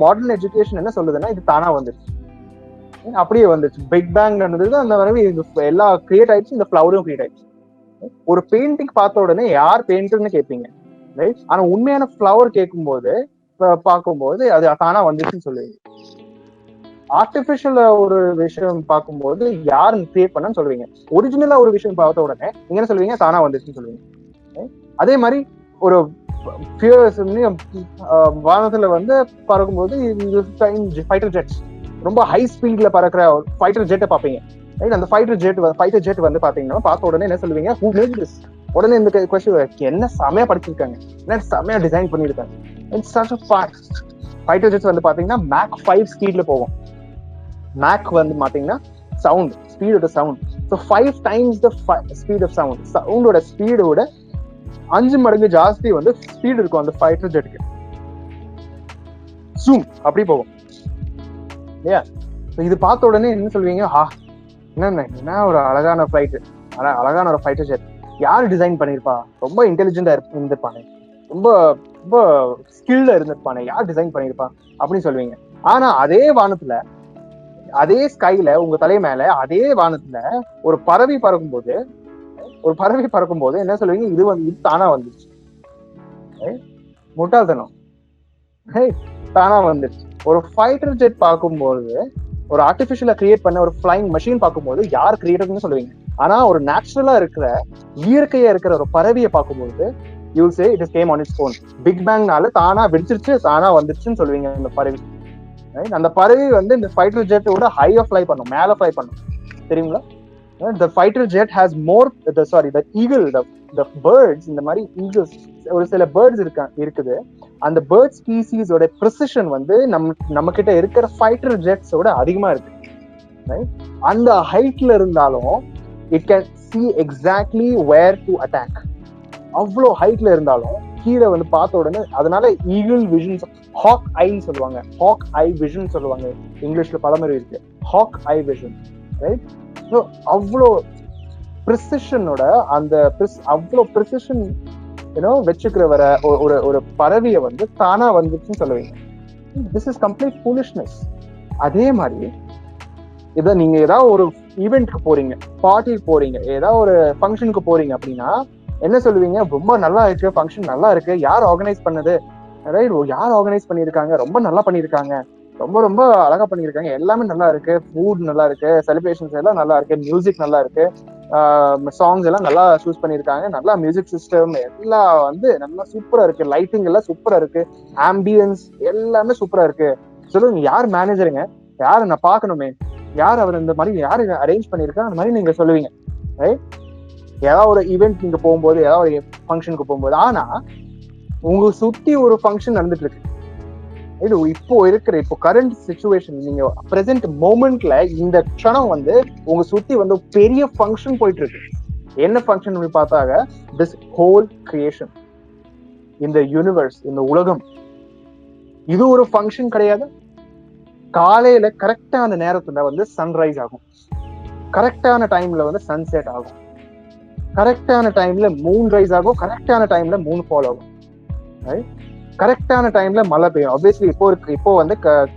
மாடர்ன் எஜுகேஷன் என்ன சொல்லுதுன்னா, இது தானா வந்துச்சு, அப்படியே வந்துச்சு, பிக் பேங் நடந்தது, அந்த மாதிரி எல்லா கிரியேட் ஆயிடுச்சு, இந்த ஃப்ளவரும் கிரியேட் ஆயிடுச்சு. ஒரு பெயிண்டிங் பார்த்த உடனே யார் பெயிண்டர்னு கேட்பீங்க. ரைட்? ஆனா உண்மையான ஃப்ளவர் கேட்கும்போது, பார்க்கும்போது அது தானா வந்துச்சுன்னு சொல்லுவீங்க. ஆர்டிபிஷியல் ஒரு விஷயம் பார்க்கும்போது யார் கிரியேட் பண்ணன்னு சொல்லுவீங்க. ஒரிஜினலா ஒரு விஷயம் பார்த்த உடனே நீங்க என்ன சொல்லுவீங்க? தானா வந்துச்சுன்னு சொல்லுவீங்க. அதே மாதிரி ஒரு வானத்துல வந்து பறக்கும்போது ஃபைட்டர் ஜெட்ஸ், ரொம்ப ஹை ஸ்பீட்ல பறக்கிற ஃபைட்டர் ஜெட்டை பார்ப்பீங்க. அந்த ஃபைட்டர் ஜெட் வந்து பாத்தீங்கன்னா பார்த்த உடனே என்ன சொல்லுவீங்க? Who made this? உடனே இந்த கொஸ்டின், என்ன செமையா படிச்சிருக்காங்க, என்ன செமையா டிசைன் பண்ணிருக்காங்க. ஃபைட்டர் ஜெட்ஸ் வந்து பாத்தீங்கன்னா மேக் 5 ஸ்பீட்ல போகும். மேக் வந்து பாத்தீங்கன்னா சவுண்ட், ஸ்பீடோட sound. So 5 times the speed of sound. சவுண்டோட ஸ்பீடோட 5 மடங்கு ஜாஸ்தி வந்து ஸ்பீடு இருக்கும் அந்த ஃபைட்டர் ஜெட்டுக்கு. ஜூம் அப்படி போகும். இது பார்த்த உடனே என்ன சொல்வீங்க? என்ன ஒரு அழகான ஃபிளைட், அழகான ஒரு ஃபைட்டர் ஜெட். யாரு டிசைன் பண்ணிருப்பா? ரொம்ப இன்டெலிஜென்டா இருந்திருப்பானே, ரொம்ப ரொம்ப ஸ்கில்டா இருந்திருப்பானே, யார் டிசைன் பண்ணிருப்பா அப்படின்னு சொல்லுவீங்க. ஆனா அதே வானத்துல, அதே ஸ்கைல, உங்க தலை மேல அதே வானத்துல ஒரு பறவை பறக்கும்போது என்ன சொல்லுவீங்க? இது தானா வந்துச்சு. முட்டாள்தனம். தானா வந்துச்சு. ஒரு ஃபைட்டர் ஜெட் பார்க்கும்போது, ஒரு ஆர்டிபிஷியலா கிரியேட் பண்ண ஒரு ஃபிளைங் மெஷின் பார்க்கும்போது யார் கிரியேட்டர்னு சொல்லுவீங்க. ஆனா ஒரு நேச்சுரலா இருக்கிற, இயற்கையா இருக்கிற ஒரு பறவையை பார்க்கும்போது you say it is came on its own. Big பேங்னால தானா வெடிச்சிருச்சு, தானா வந்துருச்சுன்னு சொல்லுவீங்க. அந்த பறவை, அந்த பறவை வந்து இந்த ஃபைட்டர் ஜெட்டோட ஹையா ஃப்ளை பண்ணும், மேல ஃப்ளை பண்ணும். தெரியுங்களா? The fighter jet has more, the eagle, the birds, இந்த மாதிரி ஈகிள்ஸ், ஒரு சில பேர்ட்ஸ் இருக்குது. அந்த பேர்ட் ஸ்பீசிஸோட ப்ரிசிஷன் வந்து நம்ம கிட்ட இருக்கிற ஃபைட்டர் ஜெட்ஸோட அதிகமா இருக்கு. அந்த ஹைட்ல இருந்தாலும் it can see exactly where to attack. அவ்வளோ ஹைட்ல இருந்தாலும் கீழே வந்து பார்த்த உடனே, அதனால ஈகிள் விஷன், ஹாக் ஐன்னு சொல்லுவாங்க, ஹாக் ஐ விஷன் சொல்லுவாங்க. இங்கிலீஷ்ல பழமொழி இருக்கு, ஹாக் ஐ விஷன். ரைட்? ஸோ அவ்வளோ ப்ரிசிஷனோட, அவ்வளோ ப்ரிசிஷன் வச்சுக்கிற வர ஒரு பறவையை வந்து தானா வந்துச்சுன்னு சொல்லுவீங்க. This is complete foolishness. அதே மாதிரி இதை நீங்க ஏதாவது ஒரு ஈவெண்ட்க்கு போறீங்க, பார்ட்டிக்கு போறீங்க, ஏதாவது ஒரு ஃபங்க்ஷனுக்கு போறீங்க அப்படின்னா என்ன சொல்லுவீங்க? ரொம்ப நல்லா இருக்கு, ஃபங்க்ஷன் நல்லா இருக்கு, யார் ஆர்கனைஸ் பண்ணது? ரைட்? யார் ஆர்கனைஸ் பண்ணியிருக்காங்க? ரொம்ப நல்லா பண்ணியிருக்காங்க, ரொம்ப ரொம்ப அழகா பண்ணியிருக்காங்க, எல்லாமே நல்லா இருக்கு, ஃபுட் நல்லா இருக்கு, செலிப்ரேஷன்ஸ் எல்லாம் நல்லா இருக்கு, மியூசிக் நல்லா இருக்கு, சாங்ஸ் எல்லாம் நல்லா சூஸ் பண்ணியிருக்காங்க. நல்லா மியூசிக் சிஸ்டம் எல்லாம் வந்து நல்லா சூப்பரா இருக்கு. லைட்டிங் எல்லாம் சூப்பரா இருக்கு. ஆம்பியன்ஸ் எல்லாமே சூப்பரா இருக்கு. சொல்லுங்க, யார் மேனேஜருங்க? யாரு நான் பார்க்கணுமே, யார் அவர் இந்த மாதிரி யாரு அரேஞ்ச் பண்ணிருக்கா அந்த மாதிரி நீங்க சொல்லுவீங்க. ஏதாவது ஒரு ஈவெண்ட் நீங்க போகும்போது, ஏதாவது ஒரு ஃபங்க்ஷனுக்கு போகும்போது, ஆனா உங்க சுத்தி ஒரு ஃபங்க்ஷன் நடந்துட்டு இருக்கு. இது இப்போ கரண்ட் சிச்சுவேஷன், நீங்க பிரசன்ட் மோமெண்ட்ல இந்த க்ஷணம் வந்து உங்க சுத்தி வந்து பெரிய ஃபங்க்ஷன் போயிட்டு இருக்கு. என்ன ஃபங்க்ஷன் பார்த்தாங்க, திஸ் ஹோல் கிரியேஷன், இந்த யூனிவர்ஸ், இந்த உலகம், இது ஒரு ஃபங்க்ஷன் கிடையாது. காலையில கரெக்டான நேரத்துல வந்து சன்ரைஸ் ஆகும், கரெக்டான டைம்ல வந்து சன்செட் ஆகும், கரெக்டான டைம்ல மூன் ரைஸ் ஆகும், கரெக்டான டைம்ல மூன் ஃபால் ஆகும், கரெக்டான டைம்ல மழை பெய்யும். ஆப்வியஸ்லி இப்போ வந்து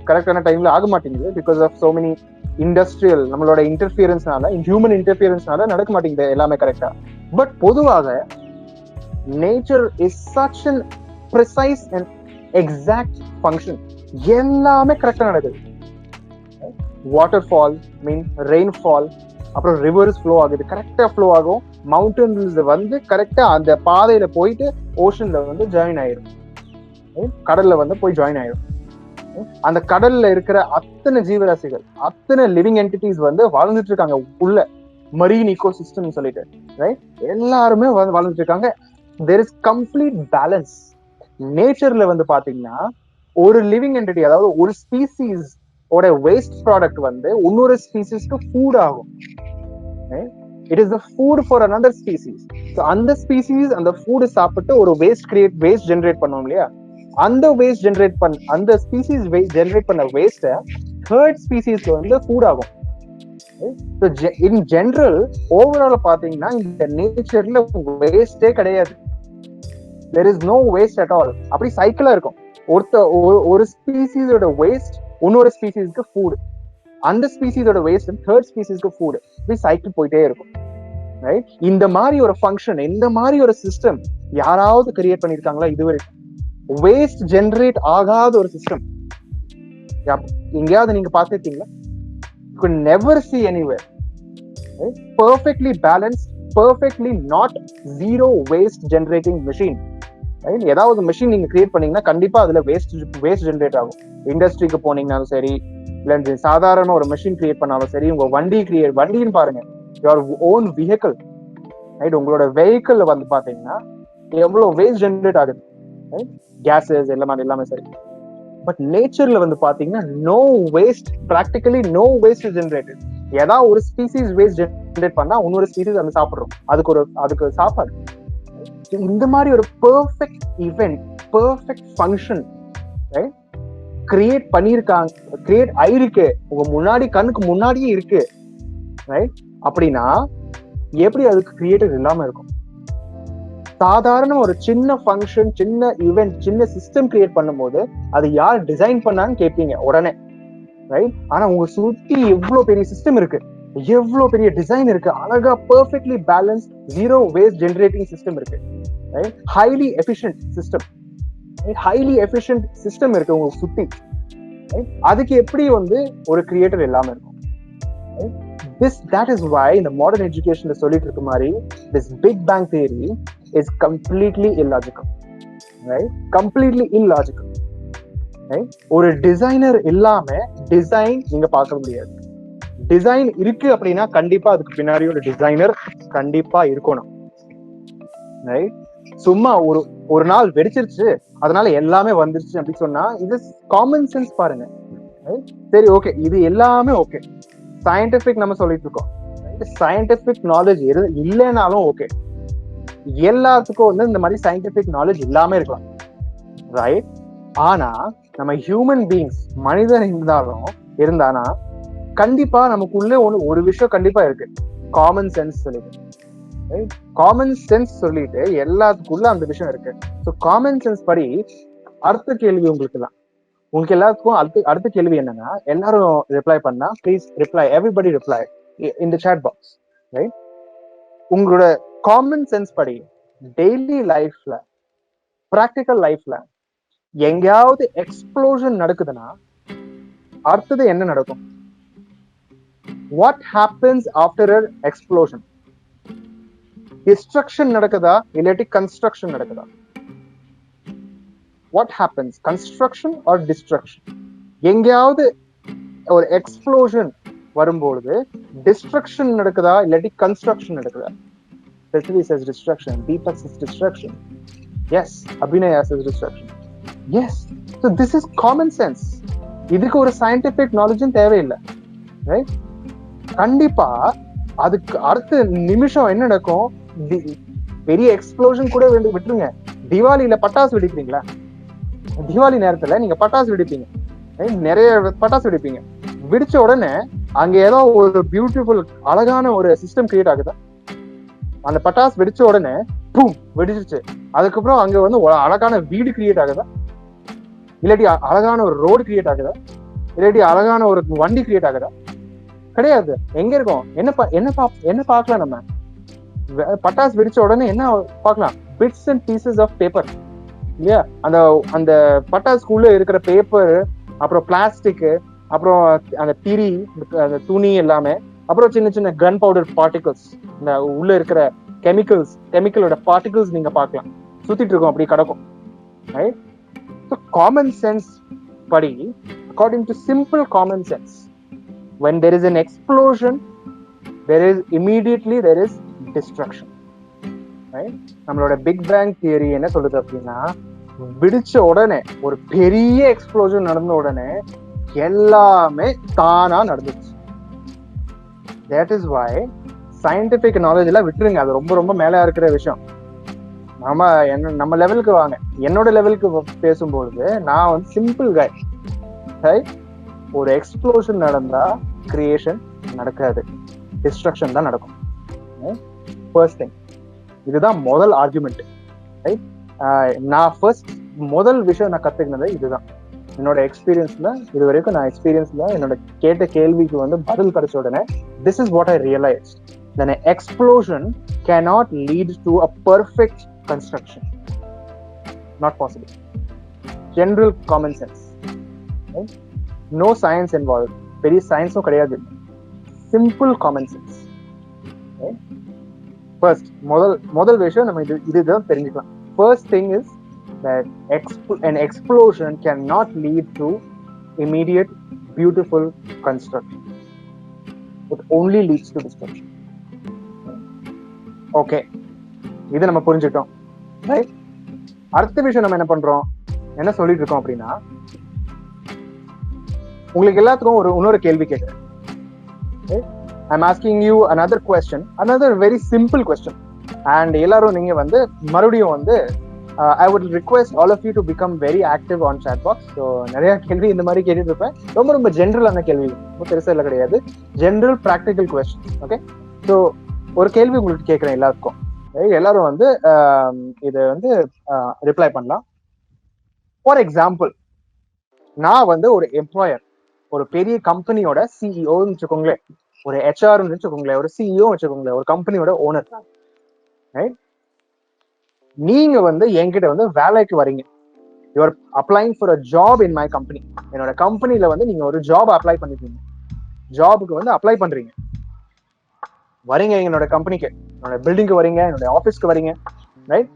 கரெக்டான டைம்ல ஆக மாட்டேங்குது, because of so many industrial நம்மளோட இன்டர்ஃபியரன்ஸ்னால, ஹியூமன் இன்டர்ஃபியரன்ஸ்னால நடக்க மாட்டேங்குது எல்லாமே கரெக்டா. பட் பொதுவாக nature is such an precise and exact function. எல்லாமே கரெக்டா நடக்குது. வாட்டர் ஃபால் மீன் ரெயின்ஃபால், அப்புறம் ரிவர்ஸ் ஃப்ளோ ஆகுது, கரெக்டா ஃப்ளோ ஆகும். மவுண்டன்ஸ் வந்து கரெக்டா அந்த பாதையில போயிட்டு ஓஷன்ல வந்து ஜாயின் ஆயிடும், கடல்ல வந்து போய் ஜாயின் ஆயிடும். அந்த கடல்ல இருக்கிற அத்தனை ஜீவராசிகள், அத்தனை லிவிங் என்டிட்டிஸ் வந்து வாழ்ந்துட்டு இருக்காங்க உள்ள, மரீன் ஈகோ சிஸ்டம் சொல்லிட்டு, ரைட்? எல்லாருமே வாழ்ந்துட்டு இருக்காங்க. There is complete balance. நேச்சர்ல வந்து பாத்தீங்கன்னா ஒரு லிவிங் என்டிட்டி, அதாவது ஒரு ஸ்பீசிஸ் ஓட வேஸ்ட் ப்ராடக்ட் வந்து இன்னொரு ஸ்பீசிஸ்க்கு ஃபுட் ஆகும். It is the food for another species. So அந்த ஸ்பீசிஸ் அந்த ஃபுட் சாப்பிட்டு ஒரு வேஸ்ட் ஜெனரேட் பண்ணுவோம் இல்லையா, அந்த வேஸ்ட் ஜெனரேட் அந்த ஸ்பீசிஸ் ஜெனரேட் பண்ண வேஸ்ட் தேர்ட் ஸ்பீசிஸ்க்கு வந்து ஃபுட் ஆகும். இன் ஜெனரல் ஓவரால் பாத்தீங்கன்னா இந்த நேச்சர்ல வேஸ்டே கிடையாது. there is no waste at all. அப்படி சைக்கிளா இருக்கும். ஒரு ஸ்பீசிஸோட வேஸ்ட் இன்னொரு ஸ்பீசிஸ்க்கு ஃபுட், அந்த ஸ்பீசிஸோட வேஸ்ட் தேர்ட் ஸ்பீசிஸ்க்கு ஃபுட், இப்படி சைக்கிள் போயிட்டே இருக்கும், ரைட்? இந்த மாதிரி ஒரு ஃபங்க்ஷன், இந்த மாதிரி ஒரு சிஸ்டம் யாராவது கிரியேட் பண்ணிருக்காங்களா இதுவரைக்கும்? வேஸ்ட் ஜெனரேட் ஆகாத ஒரு சிஸ்டம் எங்கேயாவது நீங்க பார்த்துருக்கீங்களா? You could never see anywhere. Right? Perfectly balanced, perfectly not zero waste generating machine. Right? ஏதாவது மெஷின் நீங்க கிரியேட் பண்ணீங்கன்னா கண்டிப்பா அதுல வேஸ்ட் ஜெனரேட் ஆகும். இண்டஸ்ட்ரிக்கு போனீங்கன்னாலும் சரி, இல்ல சாதாரண ஒரு மெஷின் கிரியேட் பண்ணாலும் சரி, உங்க வண்டின்னு பாருங்க, யுவர் ஓன் வெஹிக்கிள், ரைட்? உங்களோட வெஹிக்கிள் வந்து பாத்தீங்கன்னா எவ்வளவு வேஸ்ட் ஜெனரேட் ஆகுது, கேஸஸ் எல்லாமே சரி. பட் நேச்சர்ல வந்து பாத்தீங்கன்னா no waste, practically no waste generated. ஏதாவது ஒரு ஸ்பீசிஸ் வேஸ்ட் ஜெனரேட் பண்ணா இன்னொரு ஸ்பீசிஸ் வந்து சாப்பிடுறோம், அதுக்கு சாப்பாடு. இந்த மாதிரி ஒரு perfect event, perfect function create பண்ணிருக்காங்க, கிரியேட் ஆயிருக்கு, உங்க முன்னாடி கண்ணுக்கு முன்னாடியே இருக்கு, ரைட்? அப்படின்னா எப்படி அதுக்கு கிரியேட்டர் இல்லாம இருக்கும்? சாதாரண ஒரு சின்ன ஃபங்க்ஷன், சின்ன ஈவென்ட், சின்ன சிஸ்டம் கிரியேட் பண்ணும்போது அது யார் டிசைன் பண்ணான்னு கேட்பீங்க உடனே, ரைட்? ஆனா உங்க சுத்தி எவ்வளவு பெரிய சிஸ்டம் இருக்கு, எவ்வளவு பெரிய டிசைன் இருக்கு, அழகா perfectly balance zero waste generating system இருக்கு, ரைட்? ஹைலி எஃபிஷியன்ட் சிஸ்டம் இருக்கு உங்க சுத்தி. அதுக்கு எப்படி வந்து ஒரு கிரியேட்டர் இல்லாம இருக்கும்? That is why இந்த மாடர்ன் எஜுகேஷன்ல சொல்லிட்டு இருக்க மாதிரி this big bang theory is completely illogical, right? Completely illogical, right? ஒரு டிசைனர் இல்லாம டிசைன் நீங்க பார்க்க முடியாது. டிசைன் இருக்கு அப்படின்னா கண்டிப்பா அதுக்கு பின்னாடி ஒரு டிசைனர் கண்டிப்பா இருக்கணும், ரைட்? சும்மா ஒரு நாள் வெடிச்சிருச்சு அதனால எல்லாமே வந்துருச்சு அப்படி சொன்னா இது காமன் சென்ஸ் பாருங்க. சரி, ஓகே, இது எல்லாமே ஓகே, சயின்டிபிக் நம்ம சொல்லிட்டு இருக்கோம், சயின்டிபிக் நாலேஜ் இல்லைனாலும் ஓகே, எல்லாத்துக்கும் வந்து இந்த மாதிரி சயின்டிபிக் நாலேஜ் இல்லாம இருக்கலாம், ரைட்? ஆனா நம்ம ஹியூமன் பீயிங்ஸ், மனிதன் இருந்தானா கண்டிப்பா நமக்குள்ள ஒரு விஷயம் கண்டிப்பா இருக்கு, காமன் சென்ஸ் சொல்லிட்டு. காமன் சென்ஸ் சொல்லிட்டு எல்லாத்துக்குள்ள அந்த விஷயம் இருக்கு. ஸோ காமன் சென்ஸ் படி அடுத்த கேள்வி உங்களுக்கு எல்லாத்துக்கும் அடுத்த கேள்வி என்னன்னா, எல்லாரும் ரிப்ளை பண்ணா please reply, everybody reply in the chat box, right? உங்களோட காமன் சென்ஸ் படி டெய்லி லைஃப்ல, பிராக்டிக்கல் லைஃப்ல எங்கேயாவது எக்ஸ்ப்ளோஷன் நடக்குதுன்னா அடுத்தது என்ன நடக்கும்? What happens after an explosion? Destruction நடக்குதா இல்லாட்டி கன்ஸ்ட்ரக்ஷன் நடக்குதா? What happens, construction or destruction? எங்கேயாவது ஒரு எக்ஸ்ப்ளோஷன் வரும்பொழுது டிஸ்ட்ரக்ஷன் நடக்குதா இல்லாட்டி கன்ஸ்ட்ரக்ஷன் நடக்குதா? Prithvi says destruction, Deepak says destruction. Yes, Abhinay says destruction. Yes, so this is common sense. இதுக்கு ஒரு scientific knowledge தேவையில்லை, right? கண்டிப்பா அதுக்கு அடுத்த நிமிஷம் என்ன நடக்கும்? பெரிய எக்ஸ்ப்ளோஷன் கூட விட்டுருங்க, தீபாவளியில பட்டாசு வெடிக்கிறீங்களா? தீபாவளி நேரத்துல நீங்க பட்டாசு வெடிப்பீங்க, நிறைய பட்டாசு வெடிப்பீங்க. வெடிச்ச உடனே அங்க ஏதோ ஒரு பியூட்டிஃபுல் அழகான ஒரு சிஸ்டம் கிரியேட் ஆகுதா? அந்த பட்டாசு வெடிச்ச உடனே பூம் வெடிச்சிருச்சு, அதுக்கப்புறம் அங்க வந்து அழகான வீடு கிரியேட் ஆகுதா? இல்லாட்டி அழகான ஒரு ரோடு கிரியேட் ஆகுதா? இல்லாட்டி அழகான ஒரு வண்டி கிரியேட் ஆகுதா? கிடையாது. எங்க இருக்கும்? என்ன பார்க்கலாம் நம்ம? பட்டாசு வெடிச்ச உடனே என்ன பார்க்கலாம்? Bits and pieces of paper, இல்லையா? அந்த அந்த பட்டாசுக்குள்ள இருக்கிற பேப்பர், அப்புறம் பிளாஸ்டிக், அப்புறம் அந்த திரி, அந்த துணி எல்லாமே, அப்புறம் சின்ன சின்ன கன் பவுடர் பார்ட்டிகல்ஸ், இந்த உள்ள இருக்கிற கெமிக்கலோட பார்ட்டிகல்ஸ் நீங்க பார்க்கலாம், சுத்திட்டு இருக்கும், அப்படி கிடக்கும், ரைட்? ஸோ காமன் சென்ஸ் படி, according to simple common sense, when there is an explosion there is immediately destruction, right? நம்மளோட பிக் பேங் தியரி என்ன சொல்லுது அப்படின்னா, விடிச்ச உடனே ஒரு பெரிய எக்ஸ்ப்ளோஷன் நடந்த உடனே எல்லாமே தானா நடந்துச்சு. That is why scientific knowledge எல்லாம் விட்டுருங்க, அது ரொம்ப ரொம்ப மேல இருக்கிற விஷயம். நம்ம லெவலுக்கு வாங்க. என்னோட லெவலுக்கு பேசும்பொழுது நான் வந்து சிம்பிள் கை, ரைட்? ஒரு எக்ஸ்ப்ளோஷன் நடந்தா கிரியேஷன் நடக்காது, டிஸ்ட்ரக்ஷன் தான் நடக்கும். ஃபர்ஸ்ட் திங், இதுதான் முதல் ஆர்குமெண்ட், ரைட்? நான் முதல் விஷயம் நான் கத்துக்கினது இதுதான். என்னோட எக்ஸ்பீரியன்ஸ்ல, இது வரைக்கும் நான் எக்ஸ்பீரியன்ஸ்ல என்னோட கேட்ட கேள்விக்கு வந்து பதில் கிடைச்ச உடனே this is what I realized, that an explosion cannot lead to a perfect construction. Not possible. General common sense, right? No science involved. Very science no கிடையாது, simple common sense, right? First, முதல் விஷயம் நம்ம இதுதான் தெரிஞ்சுக்கலாம். First thing is that an explosion cannot lead to immediate beautiful construction. It only leads to destruction. Okay, இது நம்ம புரிஞ்சுட்டோம், right? அடுத்த விஷயம் நம்ம என்ன பண்றோம், என்ன சொல்லிட்டு இருக்கோம் அப்படின்னா, உங்களுக்கு எல்லாத்துக்கும் இன்னொரு கேள்வி கேட்கிறேன். I'm asking you another question, another very simple question, and எல்லாரும் நீங்க வந்து மறுபடியும் வந்து I would request all of you to become very active on chat box. So நிறைய கேள்வி இந்த மாதிரி கேட்டுட்டு இருப்பேன், ரொம்ப ஜென்ரலான கேள்வி, ரொம்ப பெருசா இல்லை கிடையாது, general practical question. Okay, so ஒரு கேள்வி உங்களுக்கு கேட்குறேன் எல்லாருக்கும், எல்லாரும் வந்து இதை வந்து ரிப்ளை பண்ணலாம். ஃபார் எக்ஸாம்பிள், நான் வந்து ஒரு எம்ப்ளாயர், ஒரு பெரிய கம்பெனியோட சிஇஓன்னு வச்சுக்கோங்களேன், ஒரு ஹெச்ஆர்னு வச்சுக்கோங்களேன், ஒரு சிஇஓ வச்சுக்கோங்களேன், ஒரு கம்பெனியோட ஓனர், ரைட்? நீங்க வந்து என்கிட்ட வந்து வேலைக்கு வரீங்க, you are அப்ளைங் for a job in my company. என்னோட கம்பெனில வந்து நீங்க ஒரு ஜாப் அப்ளை பண்ணிருக்கீங்க, ஜாபுக்கு வந்து அப்ளை பண்றீங்க, வரீங்க என்னோட கம்பெனிக்கு, என்னோட பில்டிங்க்கு வரீங்க, என்னோட ஆஃபீஸ்க்கு வரீங்க, ரைட்?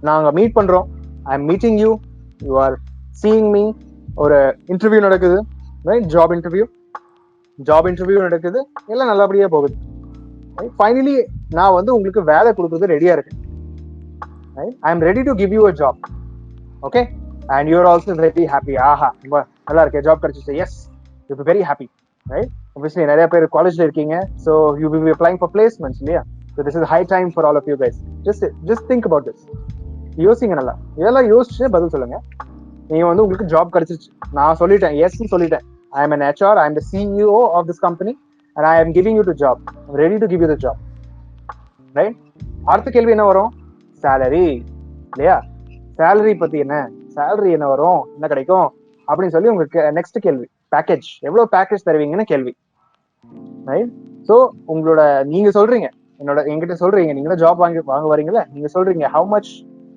நாங்க மீட் பண்றோம், I am meeting you, you are seeing me. ஒரு இன்டர்வியூ நடக்குது, ரைட்? ஜாப் இன்டர்வியூ நடக்குது, எல்லாம் நல்லபடியா போகுது. ஃபைனலி நான் வந்து உங்களுக்கு வேலை கொடுக்குறது ரெடியா இருக்கேன். Right? I am ready to give you a job. Okay? And you are also very happy. Aha, நல்லா இருக்கு, ஜாப் கிடைச்சிச்சு. Yes, you will be very happy, right? Obviously நிறைய பேர் காலேஜ்ல இருக்கீங்க, so you will be applying for placements, இல்லையா? So this is high time for all of you guys. Just think about this. யோசிங்க நல்லா, இதெல்லாம் யோசிச்சு பதில் சொல்லுங்க. நீங்க வந்து உங்களுக்கு ஜாப் கிடைச்சிச்சு, நான் சொல்லிட்டேன், எஸ் சொல்லிட்டேன், I am an HR, I am the CEO of this company and I am giving you the job. I am ready to give you the job, right? அடுத்த கேள்வி என்ன வரும்? சேலரி, இல்லையா? சேலரி பத்தி சேலரி என்ன வரும், என்ன கிடைக்கும் அப்படின்னு சொல்லி உங்களுக்கு நெக்ஸ்ட் கேள்வி, பேக்கேஜ், எவ்வளவு பேக்கேஜ் தருவீங்கன்னு கேள்வி, ரைட்? ஸோ உங்களோட நீங்க சொல்றீங்க, என்கிட்ட சொல்றீங்க, நீங்க ஜாப் வாங்க வரீங்கல்ல, நீங்க சொல்றீங்க, how much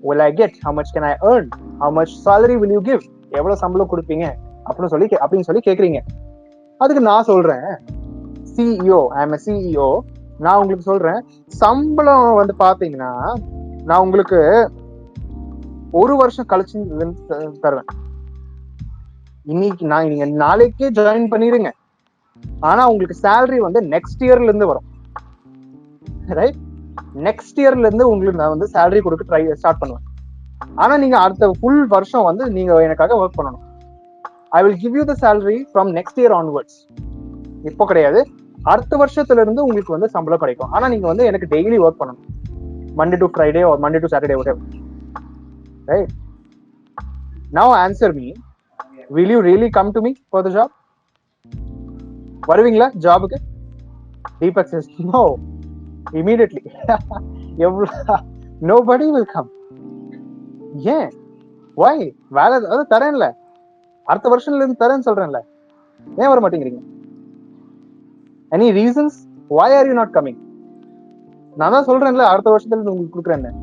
will I get, how much can I earn, how much salary will you give, எவ்வளவு சம்பளம் கொடுப்பீங்க அப்படின்னு சொல்லி கேக்குறீங்க. அதுக்கு நான் சொல்றேன், CEO, I am a CEO, நான் உங்களுக்கு சொல்றேன், சம்பளம் வந்து பாத்தீங்கன்னா நான் உங்களுக்கு ஒரு வருஷம் கழிச்சு தருவேன். இன்னைக்கு நீங்க நாளைக்கே ஜாயின் பண்ணிருங்க, ஆனா உங்களுக்கு சேலரி வந்து நெக்ஸ்ட் இயர்ல இருந்து வரும். ரைட், நெக்ஸ்ட் இயர்ல இருந்து உங்களுக்கு நான் வந்து சேலரி கொடுக்க ஸ்டார்ட் பண்ணுவேன். ஆனா நீங்க அடுத்த ஃபுல் வருஷம் வந்து நீங்க எனக்காக ஒர்க் பண்ணணும். I will give you the salary from next year onwards. இப்போ கிடையாது, அடுத்த வருஷத்துல இருந்து உங்களுக்கு வந்து சம்பளம் கிடைக்கும். ஆனா நீங்க வந்து எனக்கு டெய்லி ஒர்க் பண்ணணும், Monday to Friday or Monday to Saturday whatever. Right, now answer me, will you really come to me for the job? வருவீங்களா ஜாபுக்கு? Deepak says no immediately. nobody will come. ஏன்? why? வேலை அது தரேன்ல, அடுத்த வருஷத்துல இருந்து தரேன்னு சொல்றேன்ல, ஏன் வர மாட்டேங்கிறீங்க? any reasons why are you not coming? நான் தான் சொல்றேன்ல அடுத்த வருஷத்துல இருந்து உங்களுக்கு கொடுக்குறேன்னு.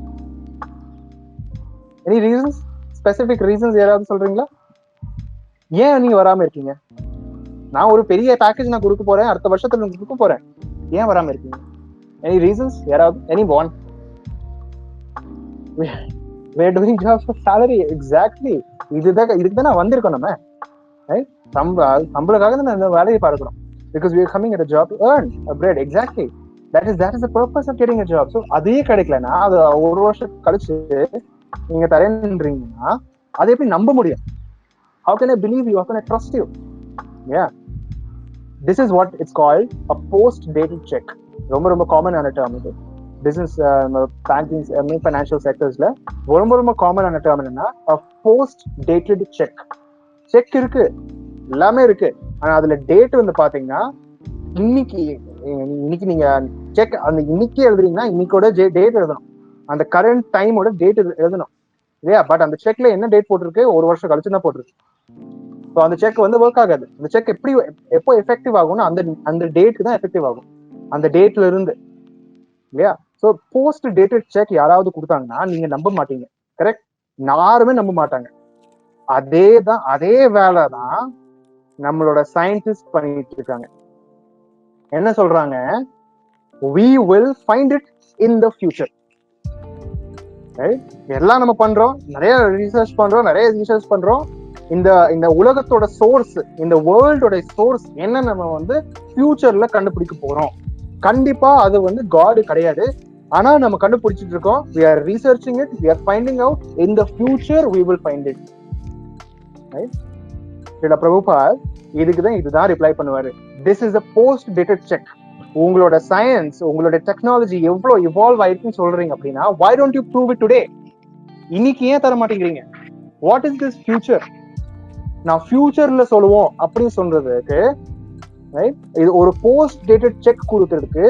any reasons, specific reasons யாராவது சொல்றீங்களா? ஏன் நீங்க வராம இருக்கீங்க? நான் ஒரு பெரிய பேக்கேஜ் நான் கொடுக்க போறேன், அடுத்த வருஷத்துல உங்களுக்கு கொடுக்க போறேன், ஏன் வராம இருக்கீங்க? any reasons யாராவது? any one? we are doing jobs for salary. exactly, இதுக்கு தான் நான் வந்திருக்கோம் நம்ம. ரைட், சம்பளக்காக தான் இந்த வேலையை பார்க்கிறோம். because we are coming at a job to earn a bread. exactly, that is the purpose of getting a job. so அதே கிடைக்கலன்னா அது ஒரு வருஷம் கழிச்சு நீங்க தரேன்றீங்கன்னா அதை எப்படி நம்ப முடியும்? how can I believe you? how can I trust you? yeah, this is what it's called a post dated check. ரொம்ப காமனான டேர்ம் இது. பிசினஸ் பேங்கிங் ஃபைனான்சியல் செக்டர்ஸ்ல ரொம்ப காமனான டேர்ம் என்னன்னா போஸ்ட் டேட்டட் செக். செக் இருக்கு, எல்லாமே இருக்கு, ஆனா அதுல டேட் வந்து பாத்தீங்கன்னா இன்னைக்கு நீங்க செக் அந்த இன்னைக்கு எழுதுறீங்கன்னா இன்னைக்கோட டேட் எழுதணும், அந்த கரண்ட் டைமோட டேட் எழுதணும் இல்லையா? பட் அந்த செக்ல என்ன டேட் போட்டிருக்கு? ஒரு வருஷம் கழிச்சு தான் போட்டிருக்கு. ஸோ அந்த செக் வந்து ஒர்க் ஆகாது. அந்த செக் எப்போ எஃபெக்டிவ் ஆகும்னா அந்த டேட்டுக்கு தான் எஃபெக்டிவ் ஆகும், அந்த டேட்ல இருந்து இல்லையா? ஸோ போஸ்ட் டேட்டட் செக் யாராவது கொடுத்தாங்கன்னா நீங்க நம்ப மாட்டீங்க. கரெக்ட், யாருமே நம்ப மாட்டாங்க. அதே வேலை தான் நம்மளோட சயின்டிஸ்ட் பண்ணிட்டு இருக்காங்க. என்ன சொல்றாங்க? we will find it in the future. Right, எல்லாம் நம்ம பண்றோம், நிறைய ரிசர்ச் பண்றோம். இந்த உலகத்தோட சோர்ஸ், இந்த வேர்ல்டோட சோர்ஸ் என்ன நம்ம வந்து ஃபியூச்சர்ல கண்டுபிடிக்க போறோம். கண்டிப்பா அது வந்து காட் கிடையாது, ஆனா நம்ம கண்டுபிடிச்சிட்டு இருக்கோம். we are researching it, we are finding out in the future we will find it. Right, Srila Prabhupad இதுதான் ரிப்ளை பண்ணுவாரு. this is a post dated check. உங்களோட சயின்ஸ், உங்களோட டெக்னாலஜி எவ்வளவு இவால்வ் ஆயிருக்குன்னு சொல்றீங்க அப்படின்னா why don't you prove it today? இன்னைக்கு ஏன் தர மாட்டேங்கிறீங்க? what is this future? நான் ஃபியூச்சர்ல சொல்லுவோம் அப்படின்னு சொல்றதுக்கு ரைட், இது ஒரு போஸ்ட் டேட்டட் செக் கொடுக்கறதுக்கு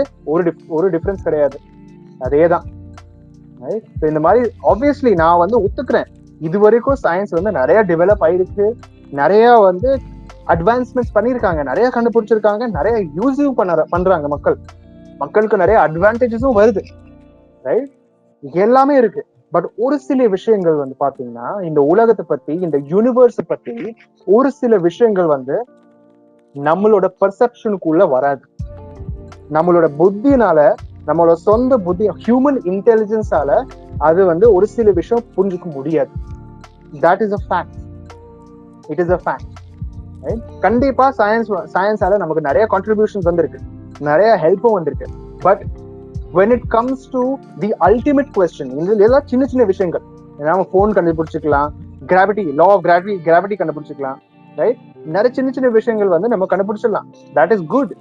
ஒரு டிஃபரன்ஸ் கிடையாது. அதேதான். ரைட், இந்த மாதிரி ஆப்வியஸ்லி நான் வந்து ஒத்துக்கிறேன், இது வரைக்கும் சயின்ஸ் வந்து நிறைய டெவலப் ஆயிருக்கு, நிறைய வந்து அட்வான்ஸ்மெண்ட்ஸ் பண்ணிருக்காங்க, நிறைய கண்டுபிடிச்சிருக்காங்க, நிறைய யூஸும் பண்றாங்க. மக்களுக்கு நிறைய அட்வான்டேஜஸும் வருது. ரைட், எல்லாமே இருக்கு. பட் ஒரு சில விஷயங்கள் வந்து பாத்தீங்கன்னா இந்த உலகத்தை பத்தி, இந்த யூனிவர்ஸ் பத்தி ஒரு சில விஷயங்கள் வந்து நம்மளோட பர்செப்ஷனுக்குள்ள வராது. நம்மளோட புத்தினால, நம்மளோட சொந்த புத்தி, ஹியூமன் இன்டெலிஜென்ஸால அது வந்து ஒரு சில விஷயம் புரிஞ்சுக்க முடியாது. that is a fact, it is a fact. கண்டிப்பா சயின்ஸால நமக்கு நிறைய கான்ட்ரிபியூஷன்ஸ் வந்திருக்கு, நிறைய ஹெல்ப்பும் வந்திருக்கு. But when it comes to the ultimate question, இதுல எல்லாம் சின்ன விஷயங்கள், நம்ம போன் கண்டுபிடிச்சிக்கலாம், கிராவிட்டி, லா ஆஃப் கிராவிட்டி கண்டுபிடிச்சிக்கலாம், ரைட்? நிறைய சின்ன விஷயங்கள் வந்து நம்ம கண்டுபிடிச்சிடலாம், that is good.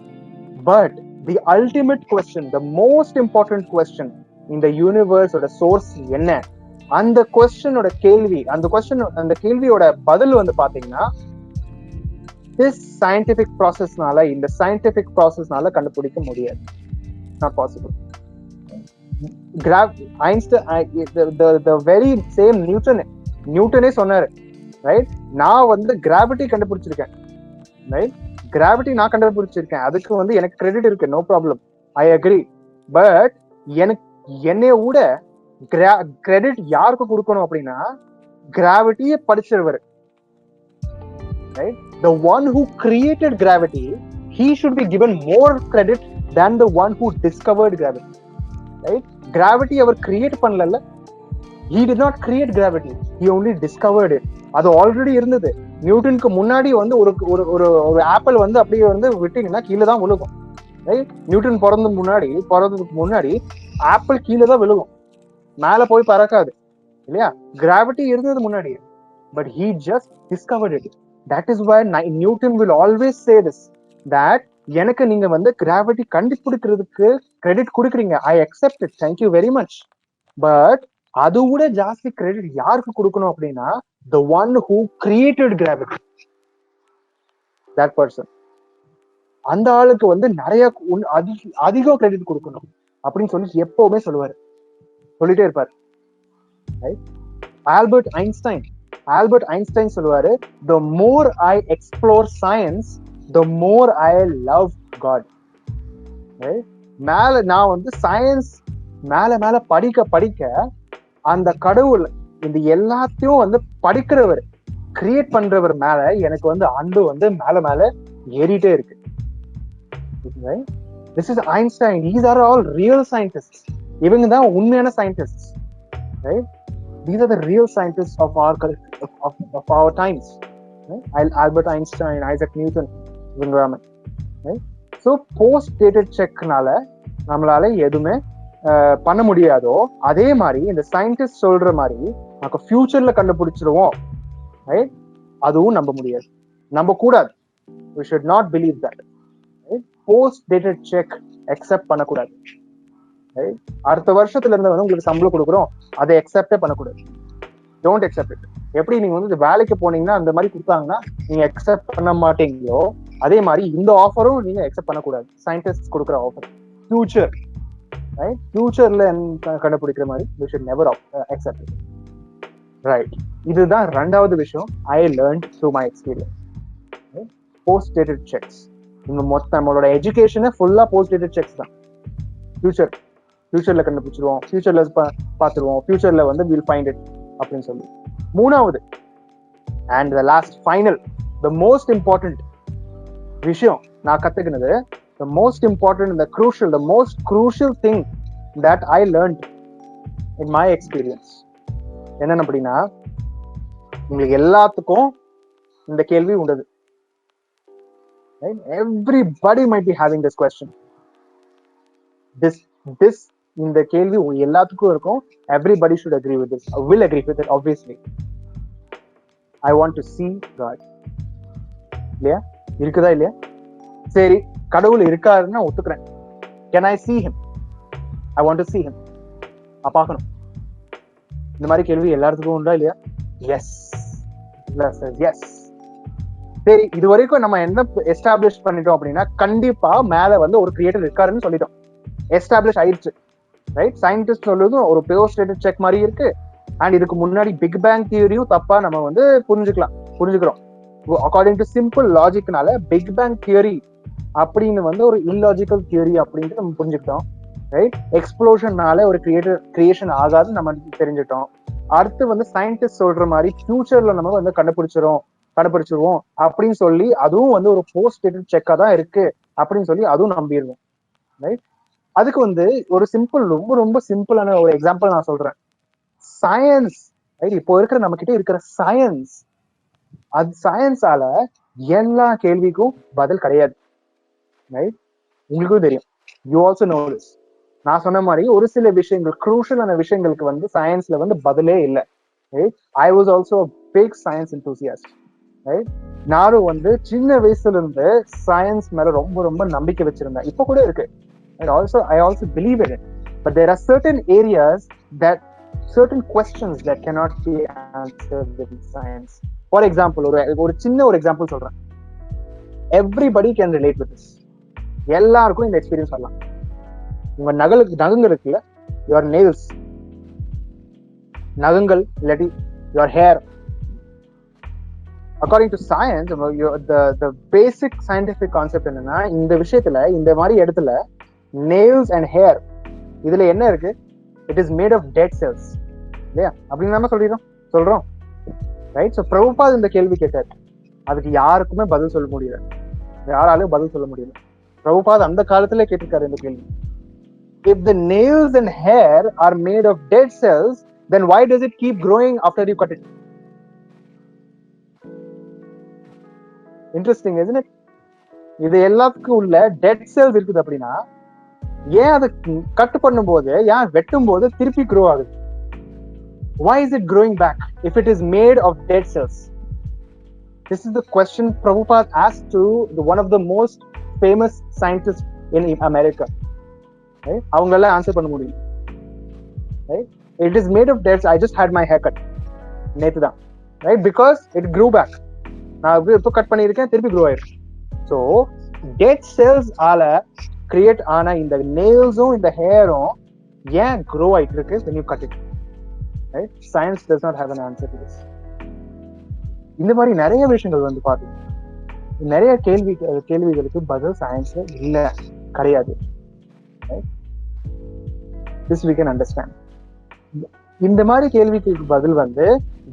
but the ultimate question, the most important question in the universe ஓட சோர்ஸ் என்ன, அந்த கொஸ்டினோட அந்த கேள்வியோட பதில் வந்து பாத்தீங்கன்னா this scientific processனால, இந்த scientific processனால கண்டுபிடிக்க முடியாது. not possible. Einstein, the very same நியூட்டனே சொன்னாரு, ரைட்? நான் வந்து கிராவிட்டி கண்டுபிடிச்சிருக்கேன், ரைட்? கிராவிட்டி நான் கண்டுபிடிச்சிருக்கேன், அதுக்கு வந்து எனக்கு கிரெடிட் இருக்கு, no problem, I agree. But என்னைய விட கிரெடிட் யாருக்கு கொடுக்கணும் அப்படின்னா கிராவிட்டியை படிச்சிருவாரு, right? the one who created gravity, he should be given more credit than the one who discovered gravity. Right? Gravity our create பண்ணல. He did not create gravity. He only discovered it. அது already இருந்தது. நியூட்டனுக்கு முன்னாடி வந்து ஒரு ஒரு ஒரு apple வந்து அப்படியே வந்து விட்டீங்கன்னா கீழே தான் விழுகும். ரைட்? நியூட்டன் பிறந்ததுக்கு முன்னாடி ஆப்பிள் கீழே தான் விழுகும், மேல போய் பறக்காது இல்லையா? கிராவிட்டி இருந்தது முன்னாடி, but he just discovered it. That is why Newton will always say this, that எனக்கு நீங்க வந்து கிராவிட்டி கண்டுபிடிக்கிறதுக்கு கிரெடிட் கொடுக்குறீங்க, I accept it, thank you very much. But அது கூட ஜாஸ்தி கிரெடிட் யாருக்கு கொடுக்கணும் அப்படின்னா, the one who created gravity, that person. அந்த ஆளுக்கு வந்து நிறைய அதிகம் கிரெடிட் கொடுக்கணும் அப்படின்னு சொல்லி எப்பவுமே சொல்லிட்டே இருப்பாரு. ஆல்பர்ட் ஐன்ஸ்டைன் சொல்லுவாரு, the more I explore science, the more I love God. மேல நான் வந்து சயின்ஸ் மேல படிக்க அந்த கடவுள் இந்த எல்லாத்தையும் வந்து படிக்கிறவர், கிரியேட் பண்றவர் மேல எனக்கு வந்து அன்பு வந்து மேல ஏறிட்டே இருக்கு. This is Einstein. These are all real scientists. இவங்க தான் உண்மையான scientist. Right? These are the real scientists of our times. Right? Albert Einstein, Isaac Newton, இவங்க. Right? So post dated checkனால நம்மளால எதுவுமே பண்ண முடியாதோ, அதே மாதிரி இந்த சயின்டிஸ்ட் சொல்ற மாதிரி நமக்கு ஃபியூச்சர்ல கண்டுபிடிச்சிருவோம், அதுவும் நம்ப முடியாது, நம்ப கூடாது. We should not believe that. Post dated check accept பண்ணக்கூடாது. அடுத்த வருஷத்துல இருந்து வந்து உங்களுக்கு சம்பளம் கொடுக்குறோம், அதை அக்செப்டே பண்ணக்கூடாது. Don't accept it. எப்படி நீங்க வந்து வேலைக்கு போனீங்கன்னா அந்த மாதிரி கொடுத்தாங்கன்னா நீங்க அக்செப்ட் பண்ண மாட்டீங்களோ, அதே மாதிரி இந்த ஆஃபரும் நீங்க அக்செப்ட் பண்ணக்கூடாது. சயின்டிஸ்ட் கொடுக்குற ஆஃபர் ஃபியூச்சர்ல கண்டுபிடிக்கிற மாதிரி we should never accept it. Right? இதுதான் ரெண்டாவது விஷயம் I learnt through my experience. Post dated cheques. நம்மளோட எஜுகேஷனே ஃபுல்லா போஸ்ட் டேட்டட் செக்ஸ் தான். ஃபியூச்சர்ல கண்டுபிடிச்சிருவோம், ஃபியூச்சர்ல பார்த்துருவோம், ஃபியூச்சர்ல வந்து வில் ஃபைண்ட் இட் அப்படின்னு சொல்லி. மூணாவது and the last final, the most important விஷயம் நான் கத்துக்கினது, the most important and the most crucial thing that I learned in my experience என்னன்னு அப்படின்னா, உங்களுக்கு எல்லாத்துக்கும் இந்த கேள்வி உண்டது. Everybody might be having this question. This இந்த கேள்வி எல்லாத்துக்கும் இருக்கும். Everybody should agree with this. I will agree with it, obviously. I want to see God. இல்லையா? இருக்குதா இல்லையா? சரி, கடவுள் இருக்காருன்னு ஒத்துக்கிறேன். Can I see him? I want to see him. பார்க்கணும். இந்த மாதிரி கேள்வி எல்லாத்துக்கும் உண்டா இல்லையா? எஸ். எஸ். சரி, இது வரைக்கும் நம்ம என்ன எஸ்டாப்ளிஷ் பண்ணிட்டோம் அப்படின்னா, கண்டிப்பா மேல வந்து ஒரு கிரியேட்டர் இருக்காருன்னு சொல்லிட்டோம். எஸ்டாப்ளிஷ் ஆயிடுச்சு. ரைட்? சயின்டிஸ்ட் சொல்றது ஒரு போஸ்ட் டேட்டட் செக் மாதிரி இருக்கு. அண்ட் இதுக்கு முன்னாடி பிக் பேங் தியரியும் தப்பா நம்ம வந்து புரிஞ்சுக்கிறோம். அக்கார்டிங் டு சிம்பிள் லாஜிக்னால பிக் பேங் தியரி அப்படின்னு வந்து ஒரு இல்லாஜிக்கல் தியரி அப்படின்ட்டு நம்ம புரிஞ்சுக்கிட்டோம். ரைட்? எக்ஸ்ப்ளோஷன்னால ஒரு கிரியேஷன் ஆகாதுன்னு நம்ம தெரிஞ்சுட்டோம். அடுத்து வந்து சயின்டிஸ்ட் சொல்ற மாதிரி ஃபியூச்சர்ல நம்ம வந்து கண்டுபிடிச்சிருவோம் அப்படின்னு சொல்லி அதுவும் வந்து ஒரு போஸ்ட் டேட்டட் செக்கா தான் இருக்கு அப்படின்னு சொல்லி அதுவும் நம்பிடுவோம். ரைட்? அதுக்கு வந்து ஒரு ரொம்ப ரொம்ப சிம்பிளான ஒரு எக்ஸாம்பிள் நான் சொல்றேன். Science, right? இப்போ இருக்கிற நம்ம கிட்ட இருக்கிற சயின்ஸ், அது சயின்ஸால எல்லா கேள்விக்கும் பதில் கிடையாது. ரைட்? உங்களுக்கும் தெரியும். You also know this. நான் சொன்ன மாதிரி ஒரு சில விஷயங்கள், குரூஷியலான விஷயங்களுக்கு வந்து சயின்ஸ்ல வந்து பதிலே இல்லை. Right? I was also big science enthusiast. Right? நானும் வந்து சின்ன வயசுல இருந்து சயின்ஸ் மேல ரொம்ப ரொம்ப நம்பிக்கை வச்சிருந்தேன். இப்போ கூட இருக்கு. I also believe in it. But there are certain areas certain questions that cannot be answered with science. For example, ஒரு சின்ன ஒரு எக்ஸாம்பிள் சொல்றேன். Everybody can relate with this. எல்லாருக்கும் இந்த எக்ஸ்பீரியன்ஸ் வரலாம். உங்க நகங்கள் இருக்குல்ல, your nails, நகங்கள் இல்லாட்டி your hair. According to science, the basic scientific concept என்னன்னா, இந்த விஷயத்துல இந்த மாதிரி இடத்துல nails and hair இதுல என்ன இருக்கு? It is made of dead cells. இல்லையா? அப்படின்னு நம்ம சொல்றோம். ரைட்? ஸோ பிரபுபாத் இந்த கேள்வி கேட்டார். அதுக்கு யாருக்குமே பதில் சொல்ல முடியல. யாராலும் பதில் சொல்ல முடியல. பிரபுபாத் அந்த காலத்திலே கேட்டிருக்காரு இந்த கேள்வி. If the nails and hair are made of dead cells, then why does it keep growing after you cut it? Interesting, isn't it? இது எல்லாத்துக்கும் உள்ள டெட் செல்ஸ் இருக்குது அப்படின்னா ஏன் அதை கட் பண்ணும் போது, ஏன் வெட்டும் போது திருப்பி க்ரோ ஆகுது? Why is it growing back if it is made of dead cells? This is the question Prabhupada asked to one of the most famous scientists in America. Right? அவங்களால ஆன்சர் பண்ண முடியும். Right? It is made of dead cells. I just had my hair cut நேத்து தான். Right? Because it grew back. நான் இப்போ cut பண்ணியிருக்கேன், திருப்பி grow ஆயிருக்கு. ஸோ டெட் செல்ஸ் ஆல கிரியேட் ஆன இந்த நெயில்ஸும் இந்த ஹேரும் ஏன் க்ரோ ஆயிட்டு இருக்கு when you cut it? Right? Science does not have an answer to this. இந்த மாதிரி நிறைய விஷயங்கள் வந்து பாத்தீங்க, நிறைய கேள்விகளுக்கு பதில் சயின்ஸ்ல இல்ல, கிடையாது. This we can understand. இந்த மாதிரி கேள்விக்கு பதில் வந்து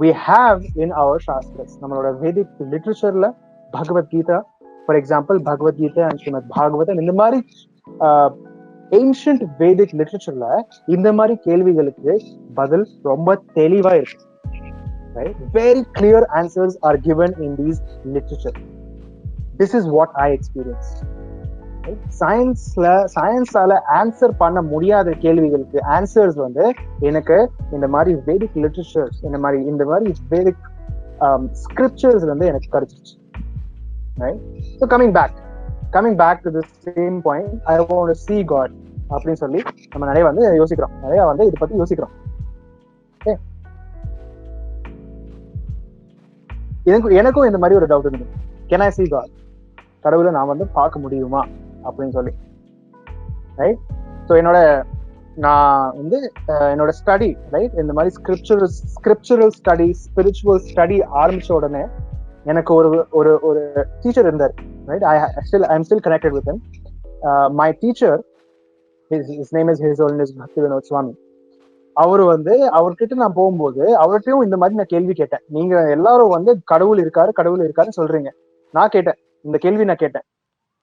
we have in our shastras. நம்மளோட வேதிக் லிட்ரேச்சர்ல Bhagavad Gita, for example Bhagavad Gita and Srimad Bhagavatam, இந்த மாதிரி ஏன்ஷியன்ட் வேதிக் லிட்ரேச்சர்ல இந்த மாதிரி கேள்விகளுக்கு பதில் ரொம்ப தெளிவா இருக்கு. Right? Very clear answers are given in these literature. This is what I experienced. Right? சயின்ஸால ஆன்சர் பண்ண முடியாத கேள்விகளுக்கு ஆன்சர்ஸ் வந்து எனக்கு இந்த மாதிரி வேதிக் லிட்ரேச்சர்ஸ், இந்த மாதிரி வேதிக் ஸ்கிரிப்சர்ஸ் வந்து எனக்கு கிடைச்சிருச்சு. Right? So coming back to the same point, I want to see God அப்படின்னு சொல்லி நம்ம நிறைய வந்து யோசிக்கிறோம், நிறைய வந்து இதை பத்தி யோசிக்கிறோம். எனக்கும் இந்த மாதிரி ஒரு டவுட் இருக்கு, கேன் ஐ see God? கடவுளை நான் வந்து பார்க்க முடியுமா அப்படின்னு சொல்லி. ரைட்? ஸோ நான் வந்து என்னோட ஸ்டடி, ரைட், இந்த மாதிரி ஸ்கிரிப்சுரல் ஸ்டடி, ஸ்பிரிச்சுவல் ஸ்டடி ஆரம்பிச்ச உடனே எனக்கு ஒரு ஒரு டீச்சர் இருந்தார். Right? I am still connected with him. My teacher, his name is His Holiness Bhakti Vinod Swami. அவரு வந்து அவர்கிட்ட நான் போகும்போது அவர்கிட்டயும் இந்த மாதிரி நான் கேள்வி கேட்டேன். நீங்க எல்லாரும் வந்து கடவுள் இருக்காருன்னு சொல்றீங்க. நான் கேட்டேன், இந்த கேள்வி நான் கேட்டேன்,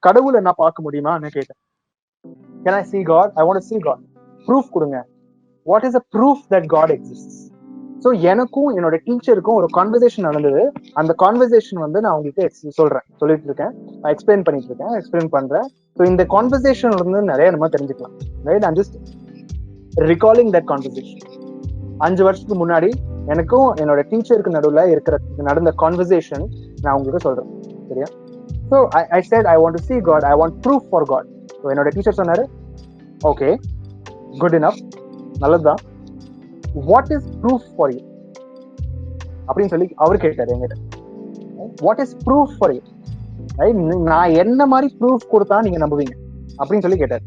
கடவுளை நான் பார்க்க முடியுமா கேட்டேன். Can I see God? I want to see God. Proof கொடுங்க. What is the proof that God exists? So எனக்கும் என்னோட டீச்சருக்கும் ஒரு கான்வர்சேஷன் நடந்தது. அந்த கான்வர்சேஷன் வந்து நான் உங்களுக்கு சொல்லிட்டு இருக்கேன், எக்ஸ்பிளைன் பண்றேன். ஸோ இந்த கான்வர்சேஷன்ல இருந்து நிறைய நம்ம தெரிஞ்சுக்கலாம். Right? I'm just recalling that conversation. 5 வருஷத்துக்கு முன்னாடி எனக்கும் என்னோட டீச்சருக்கு நடுவுல நடந்த கான்வர்சேஷன் நான் உங்களுக்கு சொல்றேன். சரியா? So I said I want to see God, I want proof for God. So என்னோட டீச்சர் சொன்னாரு, okay, good enough, நல்லதுதான், what is proof for you அப்படின்னு சொல்லி அவரு கேட்டாரு என்கிட்ட. What is proof for you? நான் என்ன மாதிரி ப்ரூஃப் கொடுத்தா நீங்க நம்புவீங்க அப்படின்னு சொல்லி கேட்டாரு.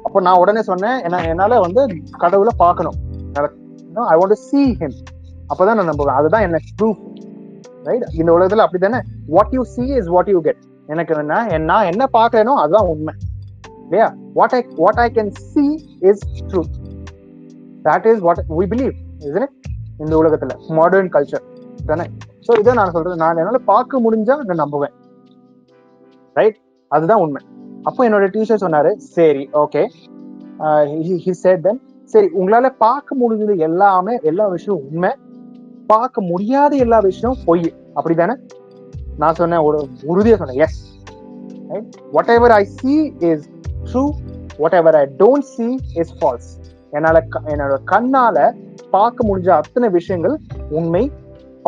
அப்போ நான் உடனே சொன்னேன், என்னால வந்து கடவுளை பார்க்கணும், I want to see him, அப்பதான் நான் நம்புவேன், அதுதான் எனக்கு ப்ரூஃப். ரைட்? இந்த உலகத்துல அப்படித்தானே, what you see is what you get. எனக்கு நான் என்ன பார்க்கறேனோ அதுதான் உண்மை, இல்லையா? what I can see is truth. That is what we believe, isn't it? இந்த உலகத்துல மாடர்ன் கல்ச்சர் தானே. ஸோ இதை நான் சொல்றது, நான் என்னால பார்க்க முடிஞ்சா நான் நம்புவேன். ரைட்? அதுதான் உண்மை. அப்போ என்னோட டீச்சர் சொன்னாரு, சரி, ஓகே, he said then, சரி, உங்களால பார்க்க முடிஞ்சது எல்லா விஷயம் உண்மை, பார்க்க முடியாத எல்லா விஷயம் பொய், அப்படிதானே? நான் சொன்னேன், ஒரு உறுதியா சொன்னேன், S. whatever I see is true, whatever I don't see is false. என்னோட கண்ணால பார்க்க முடிஞ்ச அத்தனை விஷயங்கள் உண்மை,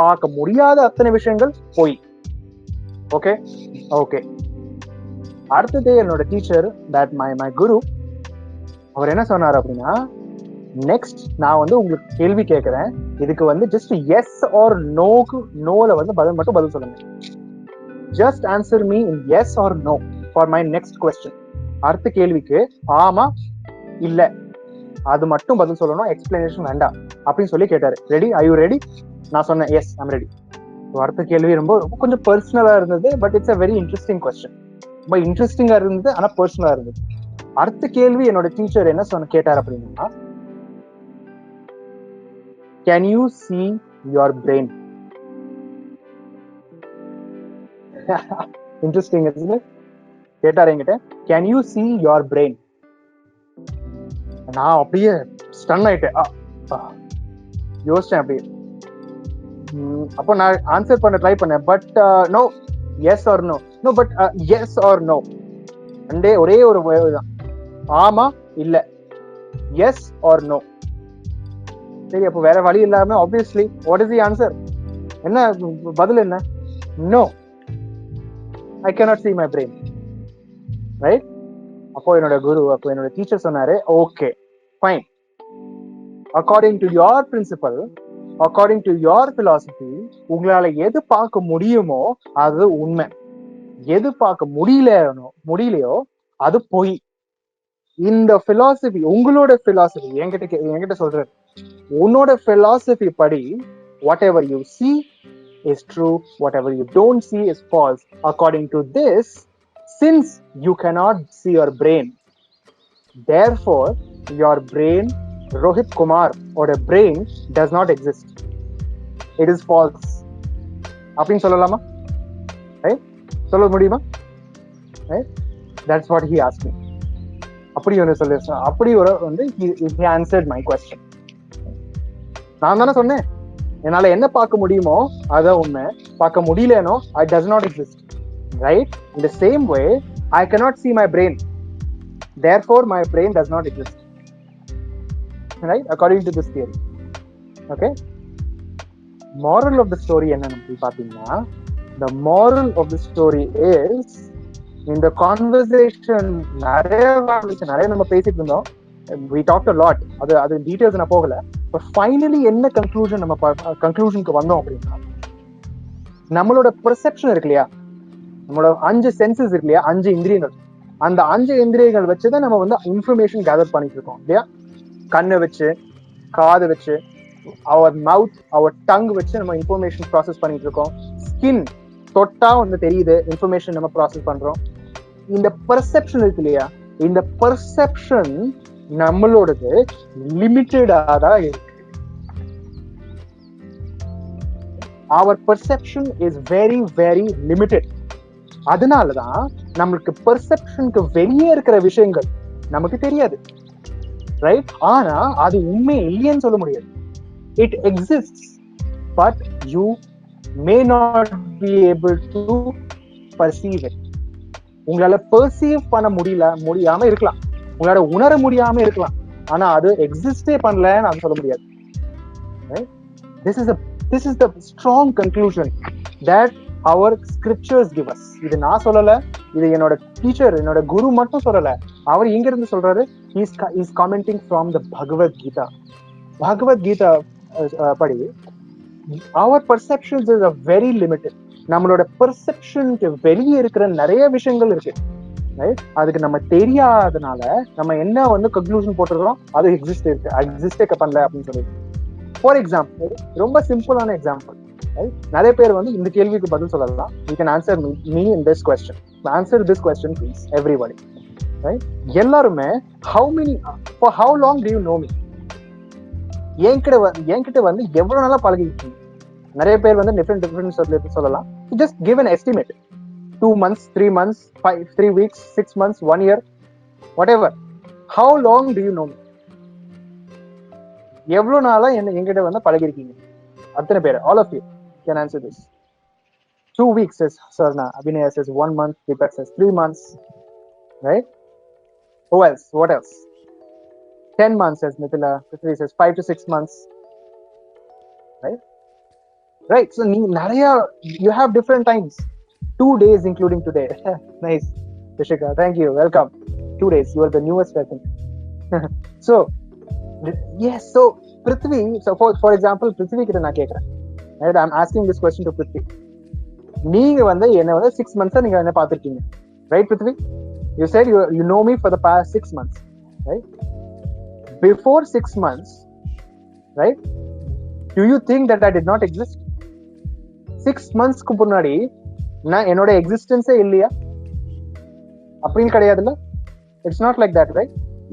பார்க்க முடியாத அத்தனை விஷயங்கள் பொய். ஓகே ஓகே அடுத்தது என்னோட டீச்சர், தட் மை குரு, அவர் என்ன சொன்னார் அப்படின்னா, நெக்ஸ்ட் நான் வந்து உங்களுக்கு கேள்வி கேட்கிறேன், இதுக்கு வந்து ஜஸ்ட் எஸ் ஆர் நோல வந்து பதில் சொல்லுங்க. Just answer me in yes or no for my next question. அடுத்த கேள்விக்கு ஆமா இல்ல அது மட்டும் பதில் சொல்லணும், எக்ஸ்பிளனேஷன் வேண்டாம் அப்படின்னு சொல்லி கேட்டாரு. ரெடி? Are you ready? நான் சொன்னேன், எஸ், ஐம் ரெடி. அடுத்த கேள்வி ரொம்ப கொஞ்சம் பர்சனலா இருந்தது, but it's a very interesting question. ரொம்ப இன்ட்ரெஸ்டிங்கா இருந்தது, ஆனா பர்சனலா இருந்தது. அடுத்த கேள்வி என்னோட டீச்சர் என்ன கேட்டார் அப்படின்னா, can you see your brain? Interesting, isn't it? கேட்டாரு என்கிட்ட, can you see your brain? நான் அப்படியே ஸ்டன் ஆயிட்டேன். யோசிச்சேன் அப்படியே. அப்போ நான் ஆன்சர் பண்ண ட்ரை பண்ணேன். But no, yes or no. No but yes or no, ஒரே ஒரு தான், ஆமா இல்ல, எஸ் ஆர் நோ. சரி, அப்போ வேற வழி இல்லாம obviously what is the answer? என்ன பதில்? என்ன? No, I cannot see my brain, right? அப்போ என்னோட குரு, அப்போ என்னோட டீச்சர் சொன்னாரு, okay fine, according to your principle, according to your philosophy, உங்களால எது பார்க்க முடியுமோ அது உண்மை, எது பார்க்க முடியலையோ அது பொய். இந்த பிலாசபி, உங்களோட பிலாசபி என்கிட்ட சொல்றாரு, உன்னோட பிலாசபி படி whatever you see is true, whatever you don't see is false. According to this, since you cannot see your brain, therefore your brain, Rohit Kumar or a brain does not exist, it is false. அப்படின்னு சொல்லலாமா? Right? சொல்ல முடியுமா? Right? That's what he asked me. அப்படி ஒன்று சொல்லி, அப்படி ஒரு வந்து he answered my question. நான் தானே சொன்னேன், என்னால என்ன பார்க்க முடியுமோ அதான் உண்மை, பார்க்க முடியலனோ it does not exist, right? In the same way, I cannot see my brain, therefore my brain does not exist, right? According to this theory. Okay, moral of the story என்னன்னு பாத்தீங்கன்னா, the moral of the story is, இந்த conversation நிறைய நம்ம பேசிட்டு இருந்தோம், we talked a lot, அது details நான் போகல. பட் ஃபைனலி என்ன கன்க்ளூஷனுக்கு வந்தோம் அப்படின்னா, நம்மளோட பெர்செப்ஷன் இருக்கு இல்லையா, நம்மளோட 5 சென்சஸ் இருக்கு இல்லையா, 5 இந்திரியங்கள், அந்த 5 இந்திரியங்கள் வச்சுதான் நம்ம வந்து இன்ஃபர்மேஷன் கேதர் பண்ணிட்டு இருக்கோம் இல்லையா. கண்ணை வச்சு, காது வச்சு, அவர் மவுத், அவர் டங் வச்சு நம்ம இன்ஃபர்மேஷன் ப்ராசஸ் பண்ணிட்டு இருக்கோம். ஸ்கின் தொட்டா வந்து தெரியுது, இன்ஃபர்மேஷன் நம்ம ப்ராசஸ் பண்றோம். இந்த பெர்செப்ஷன் இருக்கு இல்லையா, இந்த பெர்செப்ஷன் நம்மளோடது லிமிட்டடா தான் இருக்கு. our perception is very very limited. அதனாலதான் நம்மளுக்கு பெர்செப்ஷனுக்கு வெளியே இருக்கிற விஷயங்கள் நமக்கு தெரியாது, ரைட்? ஆனா அது உண்மை இல்லையன்னு சொல்ல முடியாது. It exists, but you may not be able to perceive it. உங்களால பெர்சீவ் பண்ண முடியாம இருக்கலாம், உங்களால உணர முடியாம இருக்கலாம், ஆனா அது எக்ஸிஸ்டே பண்ணலன்னு அது சொல்ல முடியாது. This is the strong conclusion that our scriptures give us. இது நான் சொல்லல, இது என்னோட டீச்சர், என்னோட குரு மட்டும் சொல்லல. அவர் எங்க இருந்து சொல்றாரு? He's commenting from the Bhagavad Gita. Bhagavad Gita படி our perceptions is a very limited. நம்மளோட பெர்செப்ஷனுக்கு வெளியே இருக்கிற நிறைய விஷயங்கள் இருக்கு, ரைட்? அதுக்கு நம்ம தெரியாதனால நம்ம என்ன வந்து கன்க்ளூஷன் போட்டுறோம், அது எக்ஸிஸ்டே பண்ணல அப்படின்னு சொல்லி. ஃபார் எக்ஸாம்பிள், ரொம்ப சிம்பிளான எக்ஸாம்பிள், நிறைய பேர் வந்து இந்த கேள்விக்கு பதில் சொல்லலாம். You can answer me in this question. Answer this question please, everybody. Right? எல்லாருமே for how long do you know me? என்கிட்ட வந்து எவ்வளவு நாளா பழகிருக்கீங்க? நிறைய பேர் வந்து டிஃபரெண்ட் சொல்லலாம். Just give an estimate. 2 months, 3 months, 3 weeks, 6 months, 1 year, whatever. How long do you know me? எவ்வளவு நாளா என்கிட்ட வந்து பழகிருக்கீங்க? அத்தனை பேர், all of you can answer this. 2 weeks says Sarna, Abhinaya says 1 month, Deepak says 3 months, right? Who else? What else? 10 months says Mithila, Prithvi says 5 to 6 months, right? Right, so you have different times, 2 days including today. Nice, Rishika, thank you, welcome. 2 days, you are the newest, I think. So yes, so Prithvi, so for example, Prithvi கிட்ட நான் கேக்குறேன், right? I'm asking this question to Prithvi. நீங்க வந்து என்ன வந்து 6 months நீங்க என்ன பாத்துருக்கீங்க, right Prithvi? You said you know me for the past 6 months, right? Before 6 months, right, do you think that I did not exist? 6 months க்கு முன்னாடி நான் என்னோட எக்ஸிஸ்டன்ஸே இல்லையா? அப்படின்னு கிடையாதுல்ல. It's not like that, right?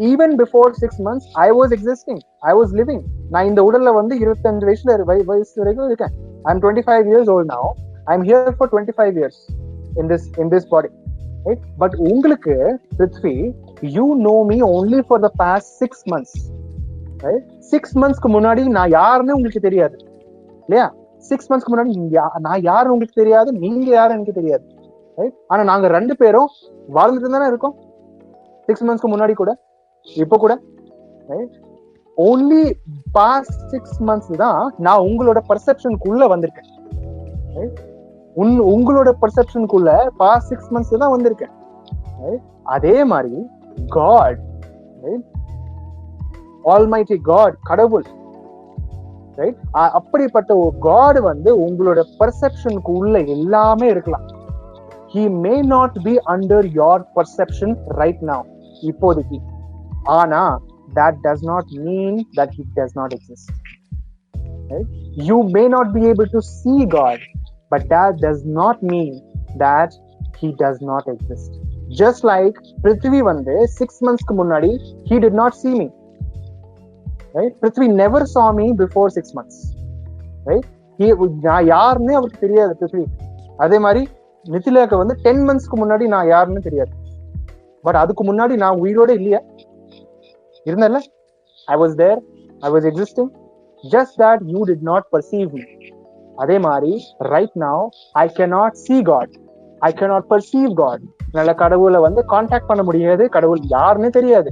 Even before 6 months, I was existing, I was living. நான் இந்த உடல்ல வந்து 25 வயசு வரைக்கும் இருக்கேன். I'm 25 years old now. I'm here for 25 years in this body. ரைட்? பட் உங்களுக்கு Prithvi, you know me only for the past 6 months, right? 6 monthsக்கு முன்னாடி நான் யாருன்னு உங்களுக்கு தெரியாது இல்லையா? 6 monthsக்கு முன்னாடி நான் யாருன்னு உங்களுக்கு தெரியாது, நீங்க யாரும் எனக்கு தெரியாது, ரைட்? ஆனா நாங்க 2 பேரும் வாழ்ந்துட்டு தானே இருக்கோம் 6 monthsக்கு முன்னாடி கூட, இப்ப கூட, ரைட்? only past 6 months தான் நான் உங்களோட பர்செப்ஷனுக்குள்ள வந்திருக்கேன், ரைட்? உங்களோட பர்செப்ஷனுக்குள்ள பாஸ்ட் 6 months தான் வந்திருக்கேன், ரைட்? அதே மாதிரி காட், ரைட், ஆல்மைட்டி காட், கடவுள், ரைட், அப்படிப்பட்ட ஒரு காட் வந்து உங்களோட பர்செப்ஷனுக்கு உள்ள எல்லாமே இருக்கலாம். he may not be under your perception right now, இப்போதைக்கு. ஆனா that does not mean that he does not exist, right? You may not be able to see God, but that does not mean that he does not exist. Just like Prithvi வந்து 6 monthsக்கு முன்னாடி he did not see me, right? Prithvi never saw me before 6 months, right? நான் யாருன்னு அவருக்கு தெரியாது பிருத்வி. அதே மாதிரி மிथिलाக்கு வந்து 10 monthsக்கு முன்னாடி நான் யாருன்னு தெரியாது. பட் அதுக்கு முன்னாடி நான் உயிரோட இல்லையா? இருந்தேன்ல. I was there, I was existing, just that you did not perceive me. அதே மாதிரி right now I cannot see God, I cannot perceive God. நல்ல கடவுளை வந்து கான்டாக்ட் பண்ண முடியாது, கடவுள் யாருன்னு தெரியாது.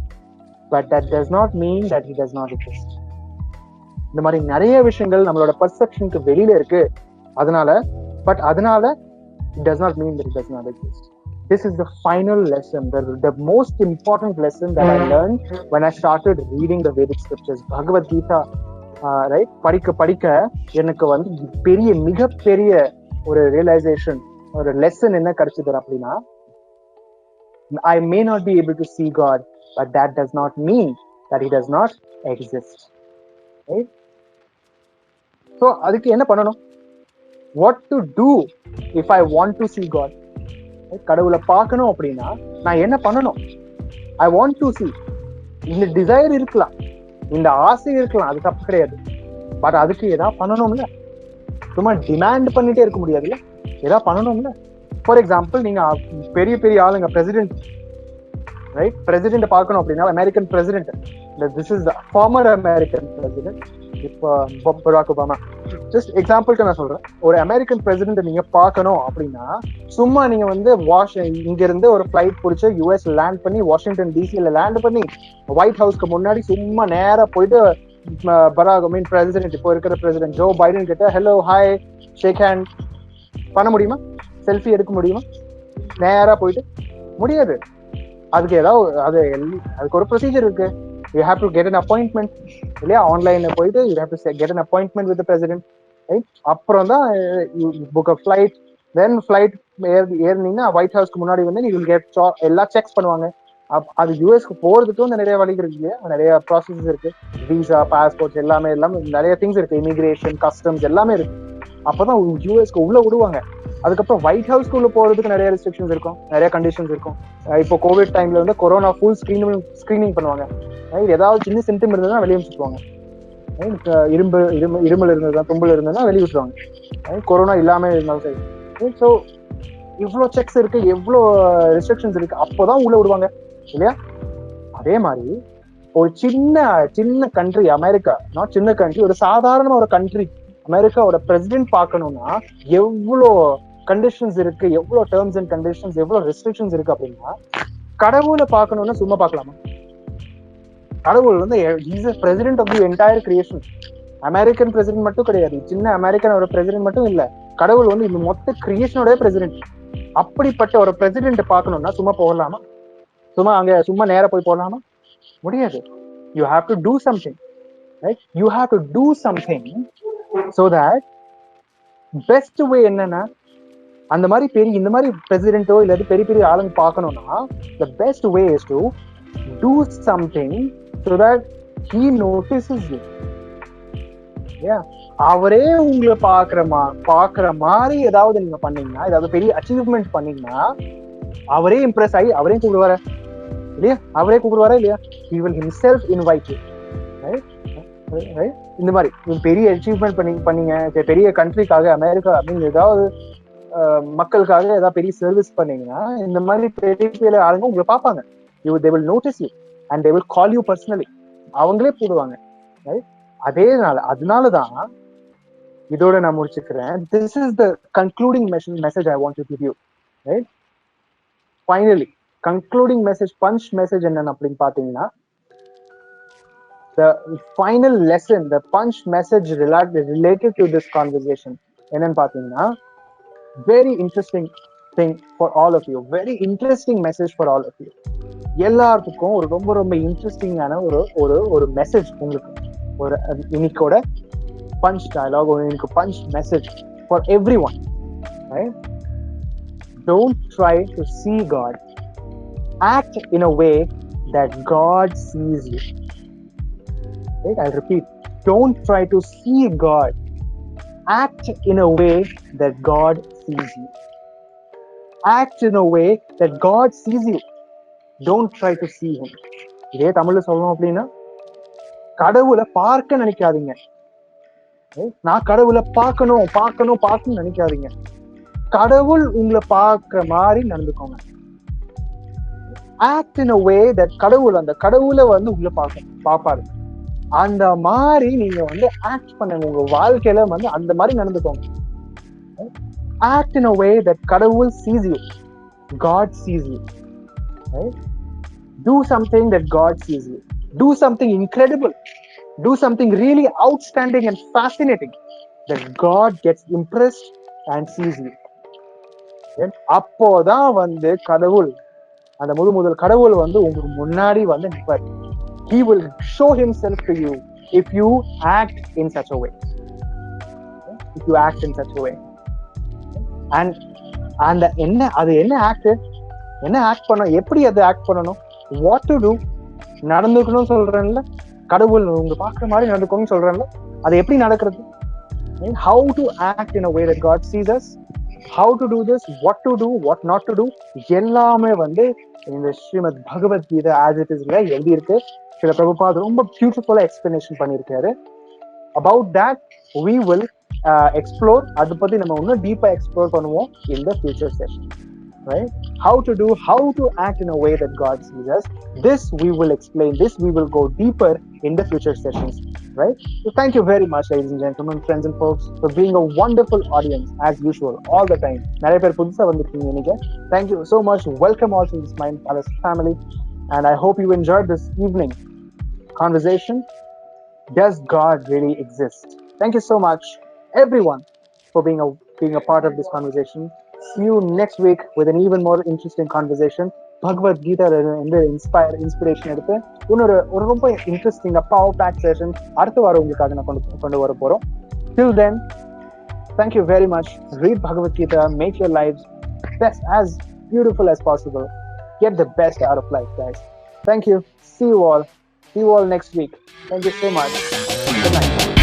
But that does not mean that he does not exist. இந்த மாதிரி நிறைய விஷயங்கள் நம்மளோட பர்செப்ஷனுக்கு வெளியில இருக்கு. அதனால it does not mean that it does not exist. This is the final lesson, the most important lesson that I learned when I started reading the Vedic scriptures. Bhagavad Gita, right, படிக்க எனக்கு வந்து மிகப்பெரிய ஒரு realisation, ஒரு lesson என்ன கிடைச்சது அப்படின்னா, I may not be able to see God, but that does not mean that he does not exist, right? So அதுக்கு என்ன பண்ணணும்? What to do if I want to see God? கடவுளை பார்க்கணும் அப்படின்னா நான் என்ன பண்ணணும்? I want to see. இந்த டிசைர் இருக்கலாம், இந்த ஆசை இருக்கலாம், அது தப்பு கிடையாது. பட் அதுக்கு ஏதாவது பண்ணணும்ல. சும்மா டிமாண்ட் பண்ணிட்டே இருக்க முடியாதுல்ல, ஏதாவது பண்ணணும்ல. ஃபார் எக்ஸாம்பிள், நீங்க பெரிய பெரிய ஆளுங்க, பிரசிடென்ட், ரைட், பிரசிடென்ட் பார்க்கணும் அப்படின்னா, American president, this is former American president, இப்போ பராக் ஒபாமா, ஜஸ்ட் எக்ஸாம்பிளுக்கு நான் சொல்றேன். ஒரு அமெரிக்கன் பிரசிடென்ட் நீங்க பார்க்கணும் அப்படின்னா, சும்மா நீங்க வந்து இங்க இருந்து ஒரு ஃபிளைட் பிடிச்சி யூஎஸ் லேண்ட் பண்ணி, வாஷிங்டன் டிசில லேண்ட் பண்ணி, ஒயிட் ஹவுஸ்க்கு முன்னாடி சும்மா நேரா போயிட்டு பிரசிடென்ட், இப்போ இருக்கிற பிரசிடென்ட் ஜோ பைடன் கிட்ட ஹலோ ஹாய் ஷேக் ஹேண்ட் பண்ண முடியுமா? செல்ஃபி எடுக்க முடியுமா? நேரா போயிட்டு முடியாது. அதுக்கு ஏதாவது அதுக்கு ஒரு ப்ரொசீஜர் இருக்கு. You have to get an appointment, இல்லையா? ஆன்லைன்ல போயிட்டு you have to get an appointment with the president, right? அப்புறம் தான் you book a flight, then flight ஏறினீங்கன்னா ஒயிட் ஹவுஸ்க்கு முன்னாடி வந்து you will get எல்லாம் செக் பண்ணுவாங்க. அது யூஎஸ்க்கு போறதுக்கு வந்து நிறைய வழிகள் இருக்கு இல்லையா? நிறைய ப்ராசஸ் இருக்கு, விசா, பாஸ்போர்ட், எல்லாமே நிறைய திங்ஸ் இருக்கு, இமிகிரேஷன், கஸ்டம்ஸ் எல்லாமே இருக்கு. அப்பதான் யூஎஸ்க்கு உள்ள விடுவாங்க. அதுக்கப்புறம் ஒயிட் ஹவுஸ்க்கு உள்ள போறதுக்கு நிறைய ரெஸ்ட்ரிக்ஷன்ஸ் இருக்கும், நிறைய கண்டிஷன்ஸ் இருக்கும். இப்போ கோவிட் டைம்ல வந்து கொரோனா ஃபுல் ஸ்கிரீனிங் பண்ணுவாங்க. ஏதாவது சின்ன சிம்டம் இருந்ததுன்னா வெளியே வச்சுக்குவாங்க. இருமல் இருந்ததுன்னா, தும்பல் இருந்ததுன்னா வெளியே விட்டுருவாங்க. கொரோனா இல்லாம இருந்தாலும் சரி. ஸோ இவ்வளோ செக்ஸ் இருக்கு, எவ்வளோ ரெஸ்ட்ரிக்ஷன்ஸ் இருக்கு, அப்போதான் உள்ள விடுவாங்க இல்லையா? அதே மாதிரி ஒரு சின்ன கண்ட்ரி அமெரிக்கா, நாட் சின்ன கண்ட்ரி, ஒரு சாதாரண ஒரு கண்ட்ரி அமெரிக்காவோட பிரசிடென்ட் பார்க்கணும்னா எவ்வளோ கண்டிஷன்ஸ் இருக்கு, எவ்வளோ டேர்ம்ஸ் அண்ட் கண்டிஷன்ஸ், எவ்வளோ ரெஸ்ட்ரிக்ஷன்ஸ் இருக்கு அப்படின்னா, கடவுளை பார்க்கணும்னா சும்மா பார்க்கலாமா? கடவுள் வந்து is the president of the entire creation. American president மட்டும் கிடையாது, சின்ன அமெரிக்கன் ஒரு பிரசிடென்ட் மட்டும் இல்ல, கடவுள் வந்து இந்த மொத்த கிரியேஷனோட பிரசிடென்ட். அப்படிப்பட்ட ஒரு பிரசிடென்ட் பார்க்கணும்னா சும்மா போகலாமா? சும்மா நேரா போய் போகலாமா? முடியாது. You have to do something, right? You have to do something so that best way என்னன்னா, அந்த மாதிரி இந்த மாதிரி பிரசிடென்ட்டோ இல்லாட்டி பெரிய ஆளுங்க பார்க்கணும்னா, the best way is to do something so that he notices you. அவரே உங்களை பாக்குற மாதிரி ஏதாவது நீங்க பண்ணீங்கன்னா, ஏதாவது பெரிய அச்சீவ்மெண்ட் பண்ணீங்கன்னா, அவரே இம்ப்ரெஸ் ஆகி அவரே கூப்பிடுவாரா இல்லையா? he will himself invite you, right? இந்த மாதிரி பெரிய அச்சீவ்மெண்ட் பண்ணீங்க, பெரிய கண்ட்ரிக்காக, அமெரிக்கா அப்படின்னு ஏதாவது மக்களுக்காக ஏதாவது பெரிய சர்வீஸ் பண்ணீங்கன்னா இந்த மாதிரி பெரிய பெரிய ஆளுங்க உங்களை பார்ப்பாங்க. they will notice you and they will call you personally. அவங்களே போடுவாங்க. அதனாலதான் இதோட நான் முடிச்சுக்கிறேன். This is the concluding message I want to give you. Right? Finally, concluding message, punch message என்னன்னு அப்படின்னு பாத்தீங்கன்னா, the final lesson, the punch message related to this conversation என்னன்னு பாத்தீங்கன்னா, very interesting thing for all of you, very interesting message for all of you. எல்லாத்துக்கும் ஒரு ரொம்ப ரொம்ப இன்ட்ரெஸ்டிங்கான ஒரு மெசேஜ் உங்களுக்கு, ஒரு இன்னைக்கோட punch dialogue or இன்னைக்கு punch message for everyone. Right? Don't try to see God. Act in a way that God sees you. Right? I'll repeat. Don't try to see God. Act in a way that God sees you. Act in a way that God sees you. Don't try to see him. இதே தமிழ்ல சொல்லணும் அப்படின்னா, கடவுளை பார்க்க நினைக்காதீங்க. நான் கடவுளை பார்க்கணும் நினைக்காதீங்க. கடவுள் உங்களை பார்க்க மாதிரி நடந்துக்கோங்க. Act in a way that அந்த கடவுளை உங்களை பார்ப்பாரு. அந்த மாதிரி நீங்க ஆக்ட் பண்ணுங்க. உங்க வாழ்க்கையில அந்த மாதிரி நடந்துக்கோங்க. Act in a way that கடவுள் sees you. God sees you. Right? Do something that God sees you. Do something incredible. Do something really outstanding and fascinating that God gets impressed and sees you. அப்போதான் கடவுள், அந்த முதல் கடவுள் உங்களுக்கு முன்னாடி நிற்பார். He will show himself to you if you act in such a way. If you act in such a way. And என்ன act பண்ணணும், எப்படி அதை ஆக்ட் பண்ணணும், what to do, நடந்துக்கணும் சொல்றேன்ல, கடவுள் உங்க பாக்குற மாதிரி நடந்துக்கணும்னு சொல்றேன்ல, அது எப்படி நடக்கிறது, how to act in a way that God sees us, how to do this, what to do, what not to do, எல்லாமே இந்த Srimad Bhagavad Gita as it is எழுதி இருக்கு. சில பிரபுபாத் ரொம்ப பியூட்டிஃபுல்லா எக்ஸ்பிளனேஷன் பண்ணிருக்காரு. about that we will explore. அதை பத்தி நம்ம இன்னும் டீப்பா எக்ஸ்ப்ளோர் பண்ணுவோம் in the future session. Right? How to act in a way that God sees us. This we will explain. This we will go deeper in the future sessions. Right? So thank you very much, ladies and gentlemen, friends and folks, for being a wonderful audience as usual all the time. நிறைய பேர் புதுசா வந்திருக்கீங்க இன்னைக்கு. Thank you so much. Welcome all to this Mind Palace family, and I hope you enjoyed this evening conversation. Does God really exist? Thank you so much, everyone, for being a part of this conversation. See you next week with an even more interesting conversation. Bhagavad Gita inspiration எடுத்து ஒரு ரொம்ப இன்ட்ரெஸ்டிங்கா power back session அடுத்த வாரம் உங்களுக்காக நான் கொண்டு வர போறோம். Till then, thank you very much. Read Bhagavad Gita, make your lives as beautiful as possible. Get the best out of life, guys. Thank you. See you all next week. Thank you so much. Good night.